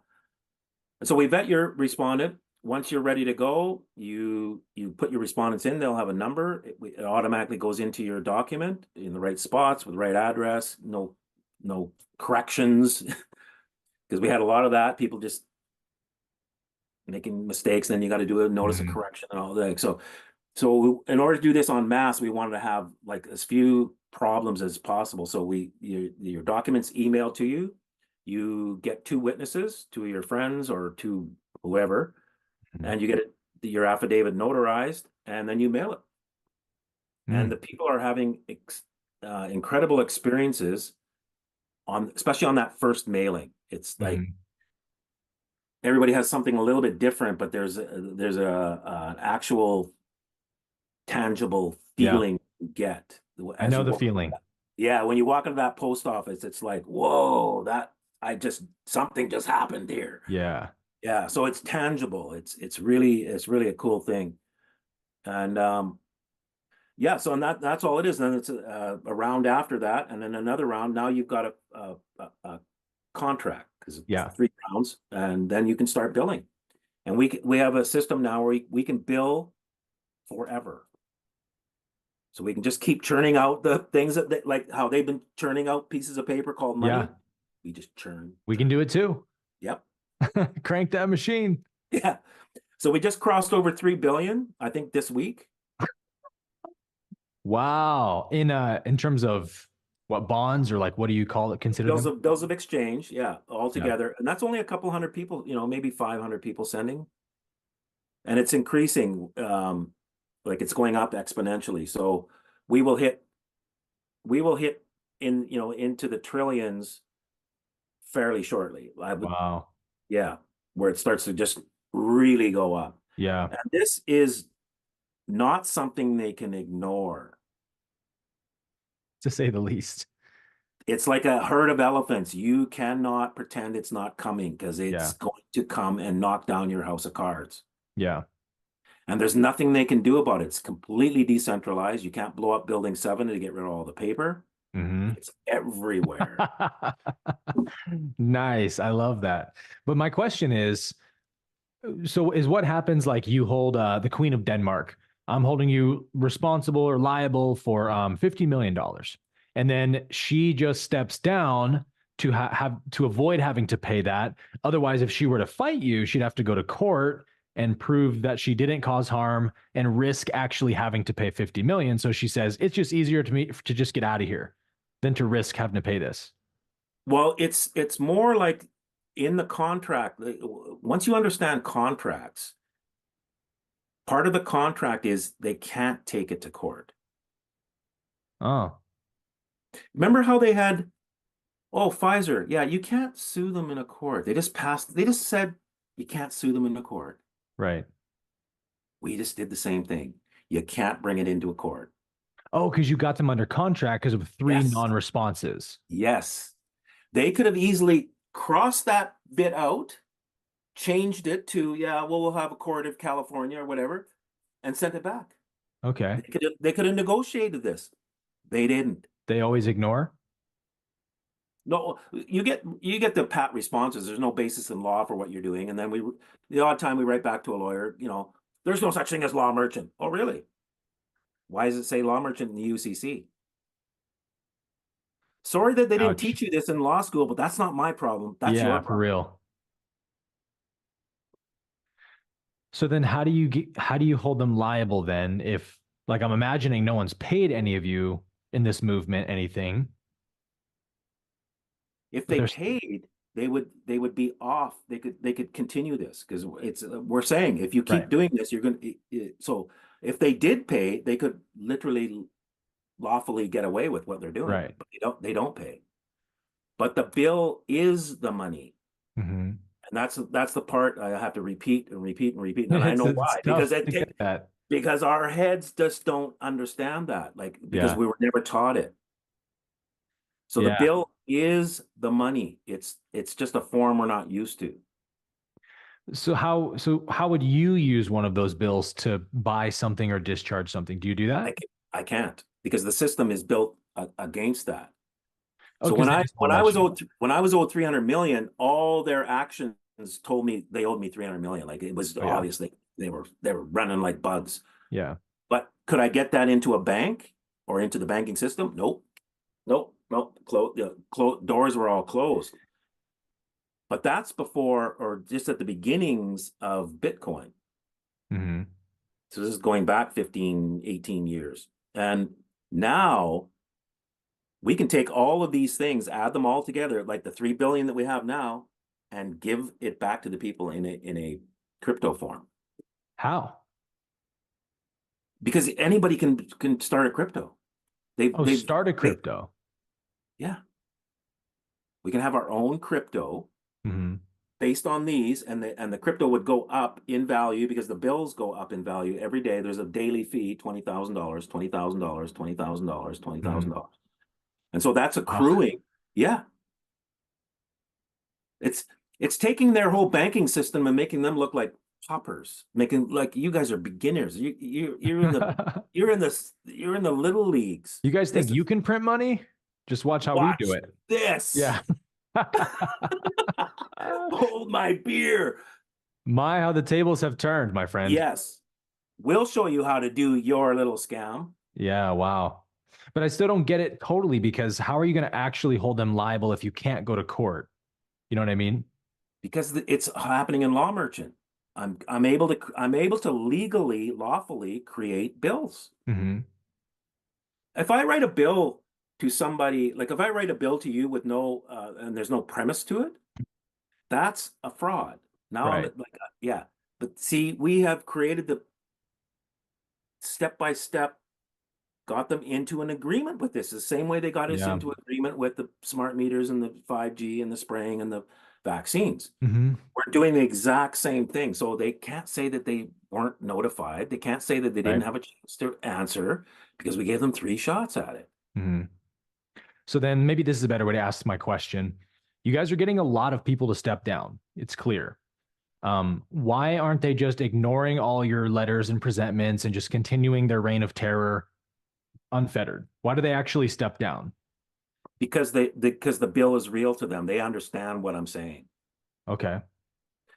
And so we vet your respondent. Once you're ready to go, you put your respondents in. They'll have a number. It automatically goes into your document in the right spots with the right address. No corrections, because we had a lot of that. People just making mistakes. Then you got to do a notice of correction and all that. So in order to do this en masse, we wanted to have like as few problems as possible. So your documents emailed to you. You get 2 witnesses, 2 of your friends or 2 whoever, and you get your affidavit notarized, and then you mail it. And the people are having incredible experiences especially on that first mailing. It's like everybody has something a little bit different, but there's an actual tangible feeling you get. I know the feeling. Yeah, when you walk into that post office, it's like, whoa, something just happened here. Yeah. Yeah, so it's tangible. It's really a cool thing. And yeah, so that's all it is. Then it's a round after that, and then another round. Now you've got a contract, because it's 3 rounds, and then you can start billing. And we have a system now where we can bill forever. So we can just keep churning out the things that like how they've been churning out pieces of paper called money. Yeah. We just churn. We can do it too. Yep. Crank that machine. Yeah. So we just crossed over 3 billion, I think, this week. Wow. In terms of what, bonds, or like, what do you call it? Consider bills of exchange. Yeah. All together. Yeah. And that's only a couple hundred people, maybe 500 people sending. And it's increasing. Like it's going up exponentially. So we will hit into the trillions fairly shortly. Wow. Yeah. Where it starts to just really go up. Yeah. And this is not something they can ignore, to say the least. It's like a herd of elephants. You cannot pretend it's not coming, because it's going to come and knock down your house of cards. Yeah. And there's nothing they can do about it. It's completely decentralized. You can't blow up Building 7 to get rid of all the paper. It's everywhere. Nice. I love that. But my question is, so is what happens, like, you hold the Queen of Denmark. I'm holding you responsible or liable for $50 million. And then she just steps down to have to avoid having to pay that. Otherwise, if she were to fight you, she'd have to go to court and prove that she didn't cause harm and risk actually having to pay 50 million. So she says, it's just easier to me to just get out of here than to risk having to pay this. Well, it's more like in the contract. Once you understand contracts, part of the contract is they can't take it to court. Oh. Remember how they had, Pfizer, yeah, you can't sue them in a court. They just said you can't sue them in a court. Right. We just did the same thing. You can't bring it into a court. Oh, because you got them under contract because of 3 non-responses. Yes. They could have easily crossed that bit out, changed it to, we'll have a court of California or whatever, and sent it back. Okay. They could have negotiated this. They didn't. They always ignore? No, you get the pat responses. There's no basis in law for what you're doing. And then the odd time we write back to a lawyer, there's no such thing as law merchant. Oh, really? Why does it say law merchant in the UCC? Sorry that they didn't teach you this in law school, but that's not my problem. That's your problem. For real. So then how do you hold them liable then if, like, I'm imagining no one's paid any of you in this movement anything, If but they there's paid, they would be off. They could continue this because it's we're saying if you right, keep doing this, you're going to. So if they did pay, they could literally lawfully get away with what they're doing, right. but they don't pay. But the bill is the money. Hmm. And that's the part I have to repeat and repeat and repeat. And I It's know it's why. Because tough to get that. because our heads just don't understand that. Like because Yeah. we were never taught it. So the Yeah. bill is the money. It's just a form we're not used to. So how would you use one of those bills to buy something or discharge something? Do you do I that? ca- I can't because the system is built against that. Oh, So because when they I just when won't I let was you. owed 300 million, all their actions told me they owed me 300 million. Like it was Oh yeah. obvious they were running like bugs. Yeah. But could I get that into a bank or into the banking system? Nope. Nope. Nope. Doors were all closed. But that's before or just at the beginnings of Bitcoin. Hmm. So this is going back 15, 18 years. And now we can take all of these things, add them all together, like the 3 billion that we have now, and give it back to the people in a crypto form. How? Because anybody can start a crypto. They've Oh, they've start a they, crypto. yeah. We can have our own crypto Hmm. based on these, and the crypto would go up in value because the bills go up in value every day. There's a daily fee, $20,000, $20,000, $20,000, twenty Hmm. thousand dollars, and so that's Wow. accruing. Yeah, it's it's taking their whole banking system and making them look like paupers, making like you guys are beginners. You're in the you're in the little leagues. You guys think This you is can print money? Just watch how we do watch it. this. Yeah. Hold my beer. My, how the tables have turned, my friend. Yes. We'll show you how to do your little scam Yeah, wow. But I still don't get it totally because how are you going to actually hold them liable if you can't go to court? You know what I mean? because it's happening in Law Merchant. I'm able to legally, lawfully create bills. Hmm. If I write a bill to somebody, like if I write a bill to you with no and there's no premise to it, that's a fraud. Now I'm Right. like, yeah. But see, we have created the step by step got them into an agreement with this, the same way they got us Yeah. into agreement with the smart meters and the 5G and the spraying and the vaccines. Hmm. We're doing the exact same thing. So they can't say that they weren't notified. They can't say that they didn't Right. have a chance to answer because we gave them 3 shots at it. Hmm. So then maybe this is a better way to ask my question. You guys are getting a lot of people to step down. It's clear. Why aren't they just ignoring all your letters and presentments and just continuing their reign of terror unfettered? Why do they actually step down? Because the bill is real to them. They understand what I'm saying. Okay.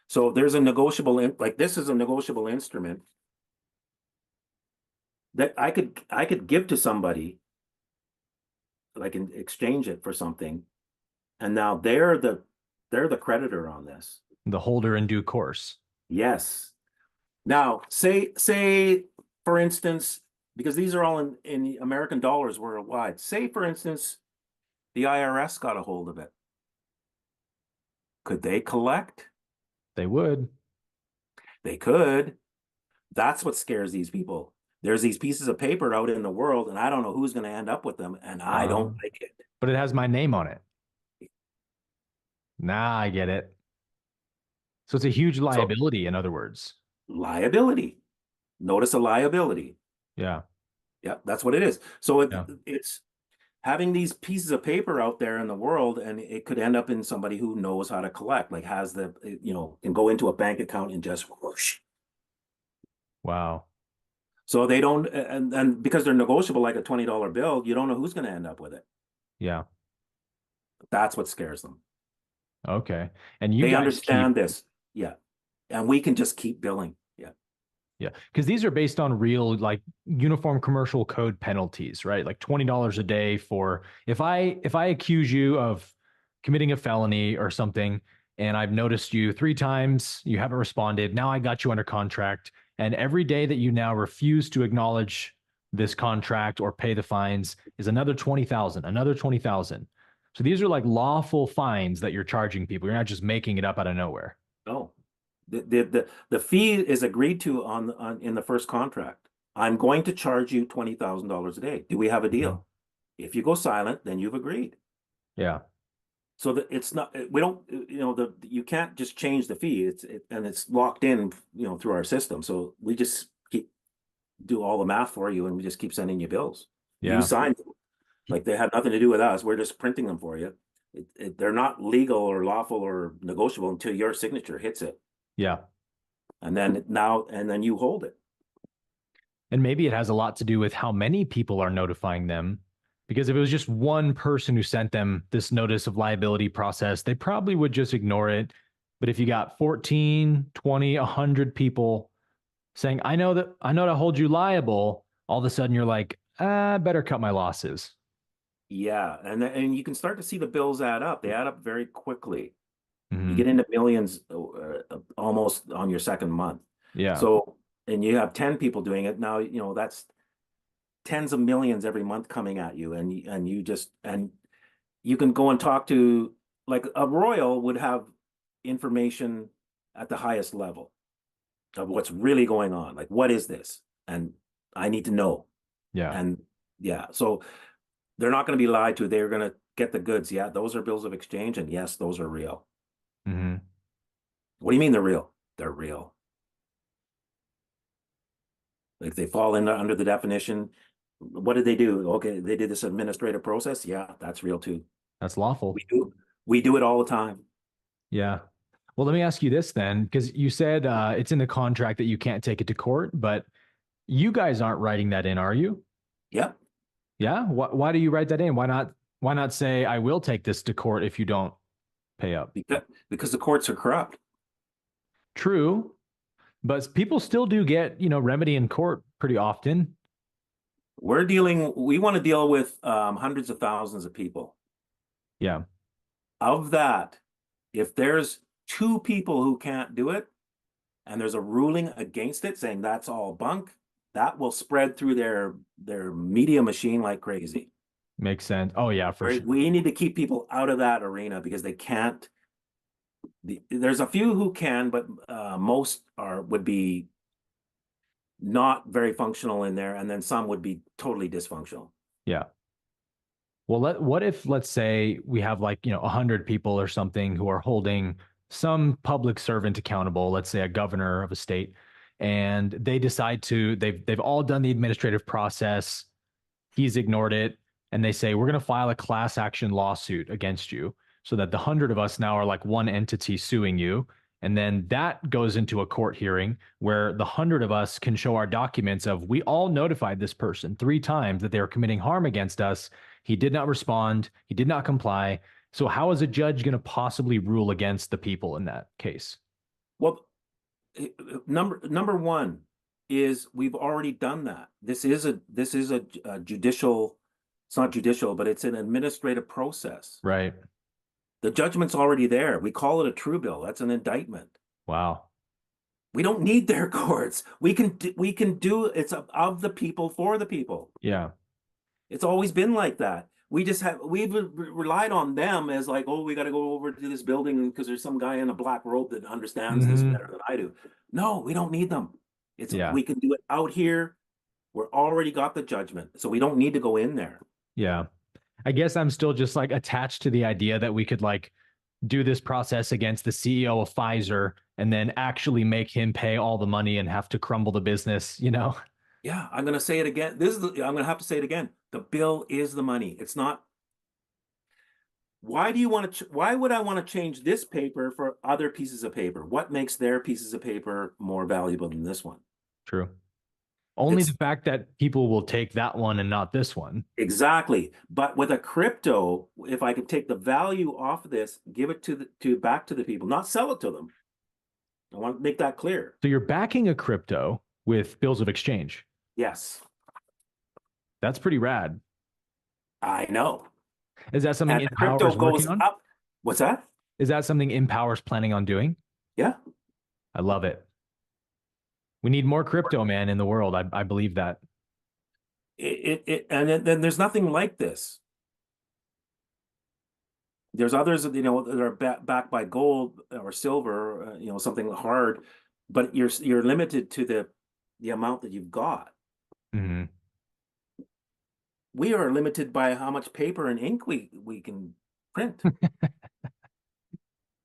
So there's a negotiable like this is a negotiable instrument that I could give to somebody, like in exchange it for something, and now they're the creditor on this. The holder in due course. Yes. Now, say for instance, because these are all in American dollars worldwide. Say for instance, the IRS got a hold of it. Could they collect? They would. They could. That's what scares these people. There's these pieces of paper out in the world, and I don't know who's going to end up with them, and I Uh, don't like it. but it has my name on it. Nah, I get it. So it's a huge So liability, in other words. liability. Notice a liability. Yeah. Yeah, that's what it is. So Yeah. it's having these pieces of paper out there in the world, and it could end up in somebody who knows how to collect, like has can go into a bank account and just whoosh. Wow. So they don't, and because they're negotiable, like a $20 bill, you don't know who's going to end up with it. Yeah. That's what scares them. Okay. And you They guys keep, understand this. Yeah. And we can just keep billing. Yeah. yeah, because these are based on real, like, uniform commercial code penalties, right? Like $20 a day for if I accuse you of committing a felony or something, and I've noticed you 3 times. You haven't responded. Now I got you under contract. And every day that you now refuse to acknowledge this contract or pay the fines is another 20,000, another 20,000. So these are like lawful fines that you're charging people. You're not just making it up out of nowhere. No, the fee is agreed to on in the first contract. I'm going to charge you $20,000 a day. Do we have a deal? If you go silent, then you've agreed. Yeah. So that it's not, we don't, you can't just change the fee. And it's locked in, through our system. So we just do all the math for you, and we just keep sending you bills. Yeah. You signed them. Like they have nothing to do with us. We're just printing them for you. They're not legal or lawful or negotiable until your signature hits it. Yeah. And then you hold it. And maybe it has a lot to do with how many people are notifying them. Because if it was just one person who sent them this notice of liability process, they probably would just ignore it. But if you got 14, 20, 100 people saying, I know to hold you liable, all of a sudden you're like, I better cut my losses. Yeah. And you can start to see the bills add up. They add up very quickly. Mm-hmm. You get into millions almost on your second month. Yeah. So, and you have 10 people doing it. Now, that's tens of millions every month coming at you. And you can go and talk to, like a royal would have information at the highest level of what's really going on. Like, what is this? And I need to know. Yeah. And yeah, so they're not going to be lied to. They're going to get the goods. Yeah, those are bills of exchange. And yes, those are real. Mm-hmm. What do you mean they're real? They're real. Like they fall under the definition. What did they do? Okay, they did this administrative process. Yeah, that's real too. That's lawful. We do it all the time. Yeah. Well, let me ask you this then, because you said it's in the contract that you can't take it to court, but you guys aren't writing that in, are you? Yep. Yeah. Why do you write that in? Why not say I will take this to court if you don't pay up? Because the courts are corrupt. True, but people still do get remedy in court pretty often. We want to deal with hundreds of thousands of people. Yeah. Of that, if there's 2 people who can't do it, and there's a ruling against it saying that's all bunk, that will spread through their media machine like crazy. Makes sense. Oh yeah, for sure. We need to keep people out of that arena because they can't. There's a few who can, but most would be not very functional in there, and then some would be totally dysfunctional. Yeah. Well, what if, let's say we have 100 people or something who are holding some public servant accountable, let's say a governor of a state, and they decide they've all done the administrative process, he's ignored it, and they say, we're going to file a class action lawsuit against you so that the 100 of us now are like one entity suing you. And then that goes into a court hearing where the 100 of us can show our documents of we all notified this person 3 times that they were committing harm against us. He did not respond. He did not comply. So how is a judge going to possibly rule against the people in that case? Well, number one is we've already done that. This is a judicial. It's not judicial, but it's an administrative process. Right. The judgment's already there. We call it a true bill. That's an indictment. Wow. We don't need their courts. We can do it's of the people for the people. Yeah. It's always been like that. We've relied on them as like, oh, we got to go over to this building because there's some guy in a black robe that understands this better than I do. No, we don't need them. We can do it out here. We're already got the judgment, so we don't need to go in there. Yeah. I guess I'm still just attached to the idea that we could do this process against the CEO of Pfizer and then actually make him pay all the money and have to crumble the business, Yeah, I'm going to say it again. I'm going to have to say it again. The bill is the money. It's not. Why would I want to change this paper for other pieces of paper? What makes their pieces of paper more valuable than this one? True. Only the fact that people will take that one and not this one. Exactly. But with a crypto, if I could take the value off of this, give it back to the people, not sell it to them. I want to make that clear. So you're backing a crypto with bills of exchange. Yes. That's pretty rad. I know. Is that something And InPower is working on? Up. What's that? Is that something InPower's planning on doing? Yeah. I love it. We need more crypto, man, in the world. I believe that. And then there's nothing like this. There's others, that are backed by gold or silver, something hard, but you're limited to the amount that you've got. Mm-hmm. We are limited by how much paper and ink we can print.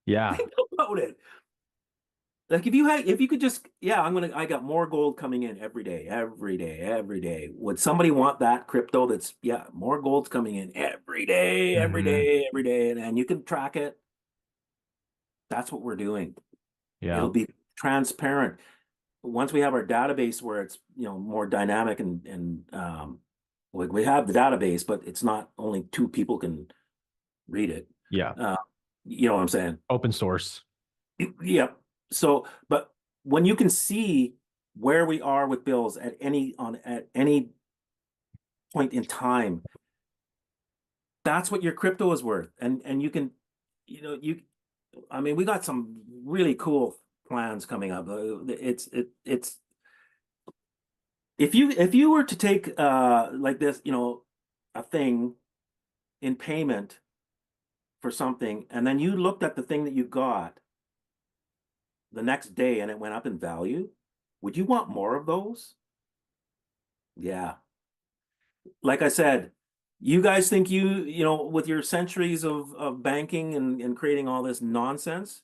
Yeah. Think about it. Like if you could just, I got more gold coming in every day, every day, every day. Would somebody want that crypto that's, more gold's coming in every day, every Mm-hmm. day, every day, and you can track it? That's what we're doing. Yeah. It'll be transparent. Once we have our database where it's, more dynamic and we have the database, but it's not only two people can read it. Yeah. You know what I'm saying? Open source. Yeah. So, but when you can see where we are with bills at any point in time, that's what your crypto is worth. And you can, we got some really cool plans coming up. It's if you were to take like this, a thing in payment for something, and then you looked at the thing that you got the next day and it went up in value, would you want more of those? Yeah. Like I said, you guys think with your centuries of banking and creating all this nonsense,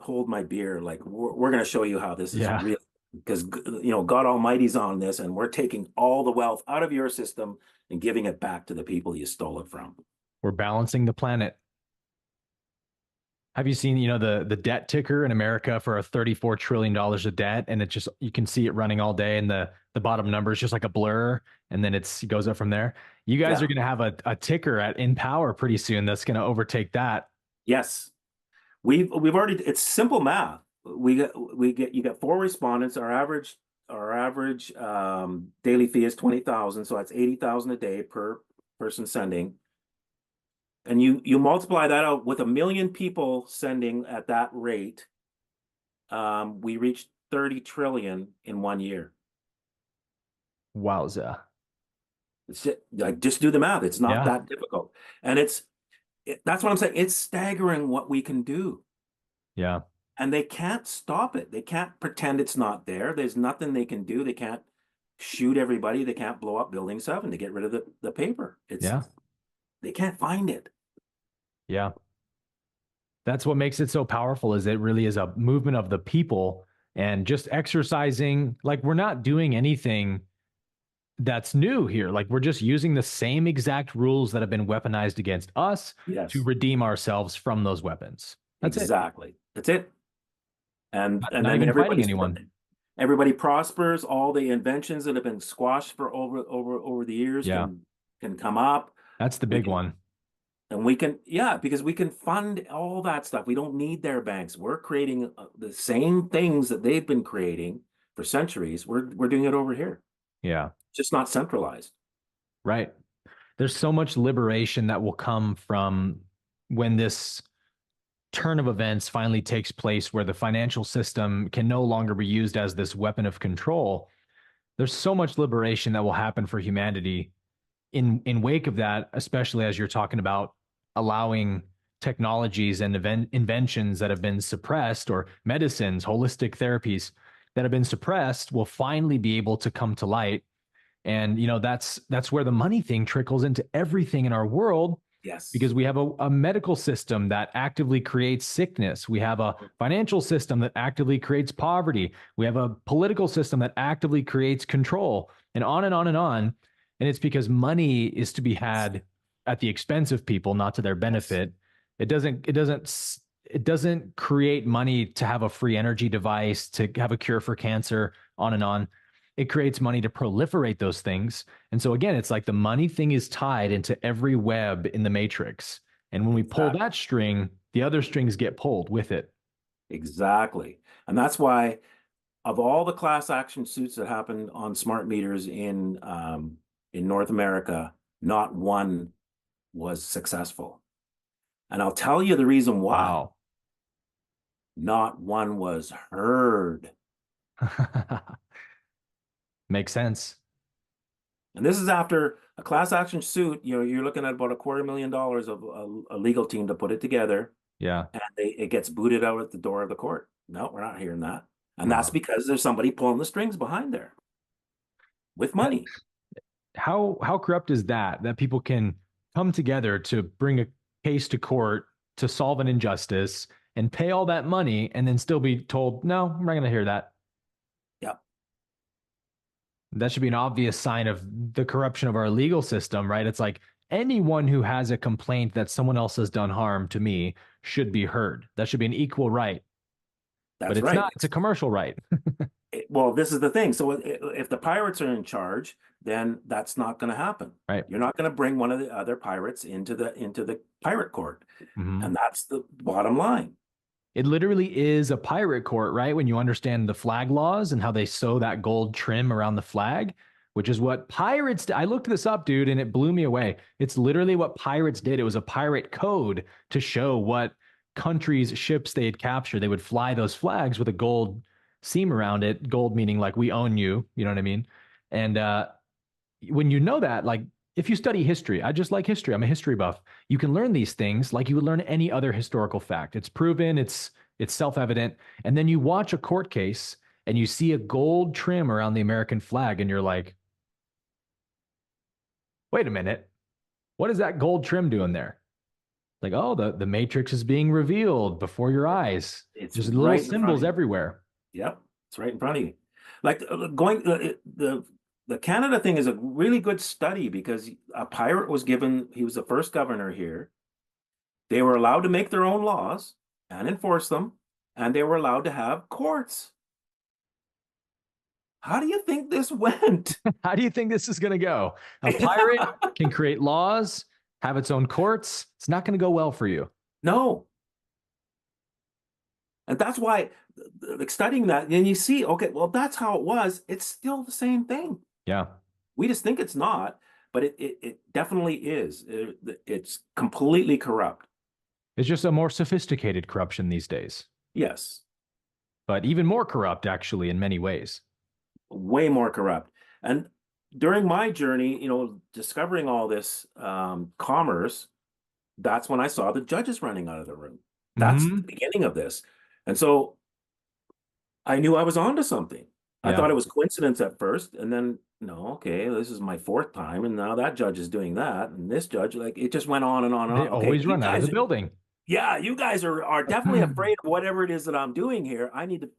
hold my beer. Like we're going to show you how this is Yeah. real, because God Almighty's on this, and we're taking all the wealth out of your system and giving it back to the people you stole it from. We're balancing the planet. Have you seen, the debt ticker in America for a $34 trillion of debt? And it just, you can see it running all day, and the bottom number is just like a blur. And then it goes up from there. You guys Yeah. are going to have a ticker at InPower pretty soon that's going to overtake that. Yes. We've already, it's simple math. You get 4 respondents. Our average daily fee is 20,000. So that's 80,000 a day per person sending. And you multiply that out with 1 million people sending at that rate, we reached 30 trillion in 1 year. Wowza. Like, just do the math. It's not Yeah. that difficult. And that's what I'm saying. It's staggering what we can do. Yeah. And they can't stop it. They can't pretend it's not there. There's nothing they can do. They can't shoot everybody. They can't blow up Building 7 to get rid of the paper. They can't find it. Yeah. That's what makes it so powerful, is it really is a movement of the people, and just exercising, like, we're not doing anything that's new here. Like, we're just using the same exact rules that have been weaponized against us to redeem ourselves from those weapons. That's exactly. That's it. And not then even fighting anyone. Everybody prospers. All the inventions that have been squashed for over the years can come up. That's the big one. And because we can fund all that stuff. We don't need their banks. We're creating the same things that they've been creating for centuries. We're doing it over here. Yeah. Just not centralized. Right. There's so much liberation that will come from when this turn of events finally takes place, where the financial system can no longer be used as this weapon of control. There's so much liberation that will happen for humanity in wake of that, especially as you're talking about allowing technologies and inventions that have been suppressed, or medicines, holistic therapies that have been suppressed, will finally be able to come to light. And that's where the money thing trickles into everything in our world. Yes. Because we have a medical system that actively creates sickness. We have a financial system that actively creates poverty. We have a political system that actively creates control, and on and on and on. And it's because money is to be had at the expense of people, not to their benefit. Yes. It doesn't create money to have a free energy device, to have a cure for cancer, on and on. It creates money to proliferate those things. And so again, it's like the money thing is tied into every web in the matrix. And when we pull that string, the other strings get pulled with it. Exactly. And that's why, of all the class action suits that happened on smart meters in North America, not one was successful. And I'll tell you the reason why. Wow. Not one was heard. Makes sense. And this is after a class action suit. You're looking at about $250,000 of a legal team to put it together, Yeah. and it gets booted out at the door of the court. No, we're not hearing that. And that's Wow. because there's somebody pulling the strings behind there with money. How corrupt is that? That people can come together to bring a case to court to solve an injustice and pay all that money and then still be told, no, I'm not going to hear that. Yep. That should be an obvious sign of the corruption of our legal system, right? It's like anyone who has a complaint that someone else has done harm to me should be heard. That should be an equal right. But That's it's right. not, it's a commercial right. Well, this is the thing. So if the pirates are in charge, then that's not going to happen. Right. You're not going to bring one of the other pirates into the pirate court. Mhm. And that's the bottom line. It literally is a pirate court, right? When you understand the flag laws and how they sew that gold trim around the flag, which is what pirates did. I looked this up, dude, and it blew me away. It's literally what pirates did. It was a pirate code to show what countries' ships they had captured. They would fly those flags with a gold seam around it. Gold meaning like we own you, you know what I mean? And when you know that, like if you study history, I just like history. I'm a history buff. You can learn these things like you would learn any other historical fact. It's proven, it's self-evident. And then you watch a court case and you see a gold trim around the American flag and you're like, wait a minute. What is that gold trim doing there? Like, oh, the matrix is being revealed before your eyes. It's There's little right in front symbols of you. everywhere. Yep, it's right in front of you. Like the Canada thing is a really good study because a pirate was given, he was the first governor here. They were allowed to make their own laws and enforce them, and they were allowed to have courts. How do you think this went? How do you think this is going to go? A pirate can create laws, have its own courts. It's not going to go well for you. No. And that's why, like studying that, and you see, okay, well, that's how it was. It's still the same thing. Yeah. We just think it's not, but it definitely is. It's completely corrupt. It's just a more sophisticated corruption these days, Yes, but even more corrupt, actually, in many ways. way more corrupt. And during my journey, discovering all this commerce, that's when I saw the judges running out of the room. That's the beginning of this. And so I knew I was onto something. I thought it was coincidence at first, and then no, okay, this is my fourth time, and now that judge is doing that, and this judge, like it just went on and on and They on. Okay, always run out of the building. yeah, you guys are definitely afraid of whatever it is that I'm doing here. I need to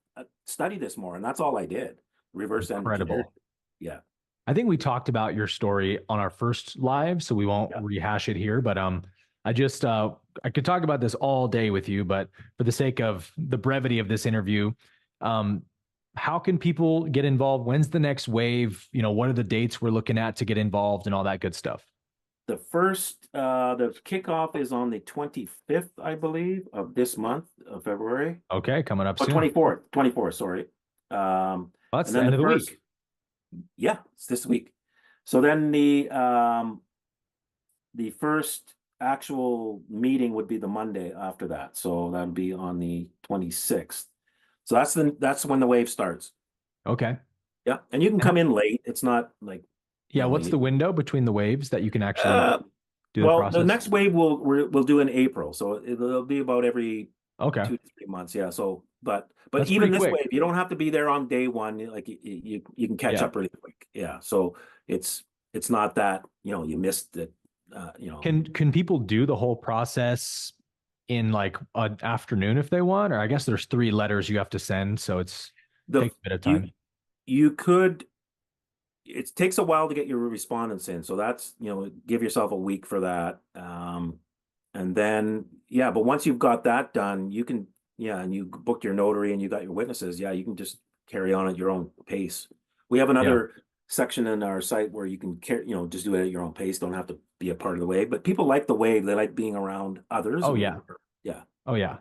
study this more, and that's all I did. Reverse engineer. Incredible. Yeah. I think we talked about your story on our first live, so we won't rehash it here. But I just I could talk about this all day with you, but for the sake of the brevity of this interview, how can people get involved? When's the next wave? What are the dates we're looking at to get involved and all that good stuff? The kickoff is on the 25th, I believe, of this month of February. Okay, coming up Oh, soon. 24th, sorry. Well, that's the end of the week. Yeah, it's this week. So then the first actual meeting would be the Monday after that. So that'd be on the 26th. So that's when the wave starts. Okay. Yeah, and you can come in late. It's not like what's the window between the waves that you can actually do the process? The next wave we'll do in April. So it'll be about every 2 to 3 months. Yeah. So but That's even this quick. wave, you don't have to be there on day one. Like you can catch up really quick. Yeah. So it's not that you missed it. Can people do the whole process in like an afternoon if they want? Or I guess there's 3 letters you have to send, so takes a bit of time. You could. It takes a while to get your respondents in, so that's give yourself a week for that. And then but once you've got that done, you can and you booked your notary and you got your witnesses, you can just carry on at your own pace. We have another section in our site where you can just do it at your own pace. Don't have to be a part of the wave. But people like the wave. They like being around others. Oh yeah. Oh yeah.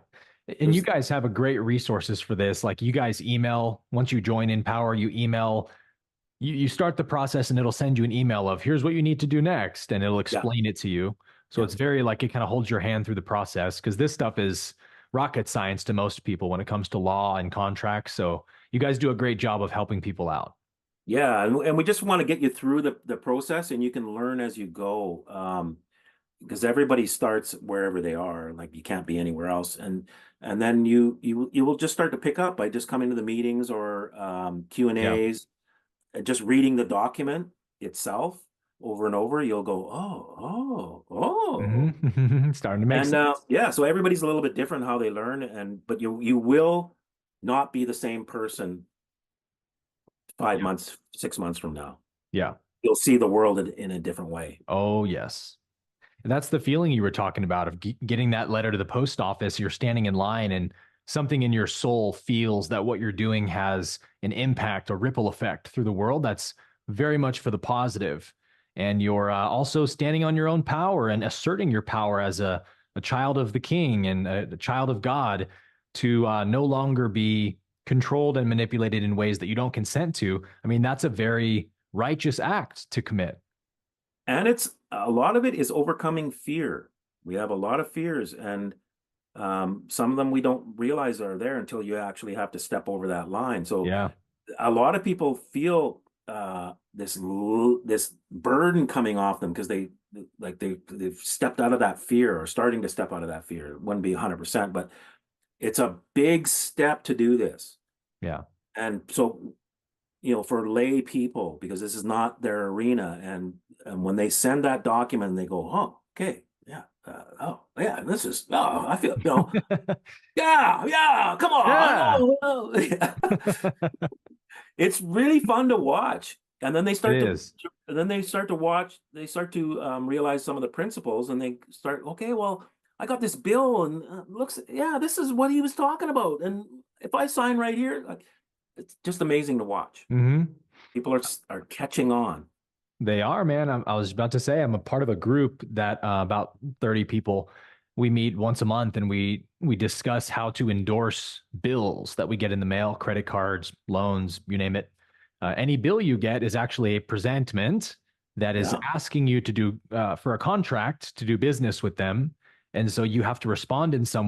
And you guys have a great resources for this. Like you guys email, once you join InPower, you email, you start the process and it'll send you an email of here's what you need to do next. And it'll explain it to you. So it's very like it kind of holds your hand through the process because this stuff is rocket science to most people when it comes to law and contracts. So you guys do a great job of helping people out. Yeah, and we just want to get you through the process, and you can learn as you go. Because everybody starts wherever they are, like you can't be anywhere else, and then you will just start to pick up by just coming to the meetings or Q and Yeah. A's, and just reading the document itself over and over. You'll go, oh. Starting to make And sense. yeah, so everybody's a little bit different how they learn, and but you will not be the same person 5 months, 6 months from now. Yeah. You'll see the world in a different way. Oh, yes. And that's the feeling you were talking about of getting that letter to the post office. You're standing in line and something in your soul feels that what you're doing has an impact, a ripple effect through the world. That's very much for the positive. And you're also standing on your own power and asserting your power as a child of the king and a child of God to no longer be controlled and manipulated in ways that you don't consent to. I mean, that's a very righteous act to commit. And it's a lot of it is overcoming fear. We have a lot of fears, and some of them we don't realize are there until you actually have to step over that line. So Yeah. a lot of people feel this burden coming off them because they've stepped out of that fear or starting to step out of that fear. It wouldn't be 100%, but it's a big step to do this. Yeah. And so, for lay people, because this is not their arena, and when they send that document, they go, "Oh, okay, yeah, oh, yeah, this is, oh, I feel, yeah, come on, Yeah. yeah." It's really fun to watch, and then they It start to, is. and then they start to watch, they start to realize some of the principles, and they start, okay, well, I got this bill, and looks, yeah, this is what he was talking about, and if I sign right here, like, it's just amazing to watch. Hmm. People are catching on. They are, man. I was about to say I'm a part of a group that about 30 people. We meet once a month and we discuss how to endorse bills that we get in the mail, credit cards, loans, you name it. Any bill you get is actually a presentment that is Yeah. asking you to do for a contract to do business with them, and so you have to respond in some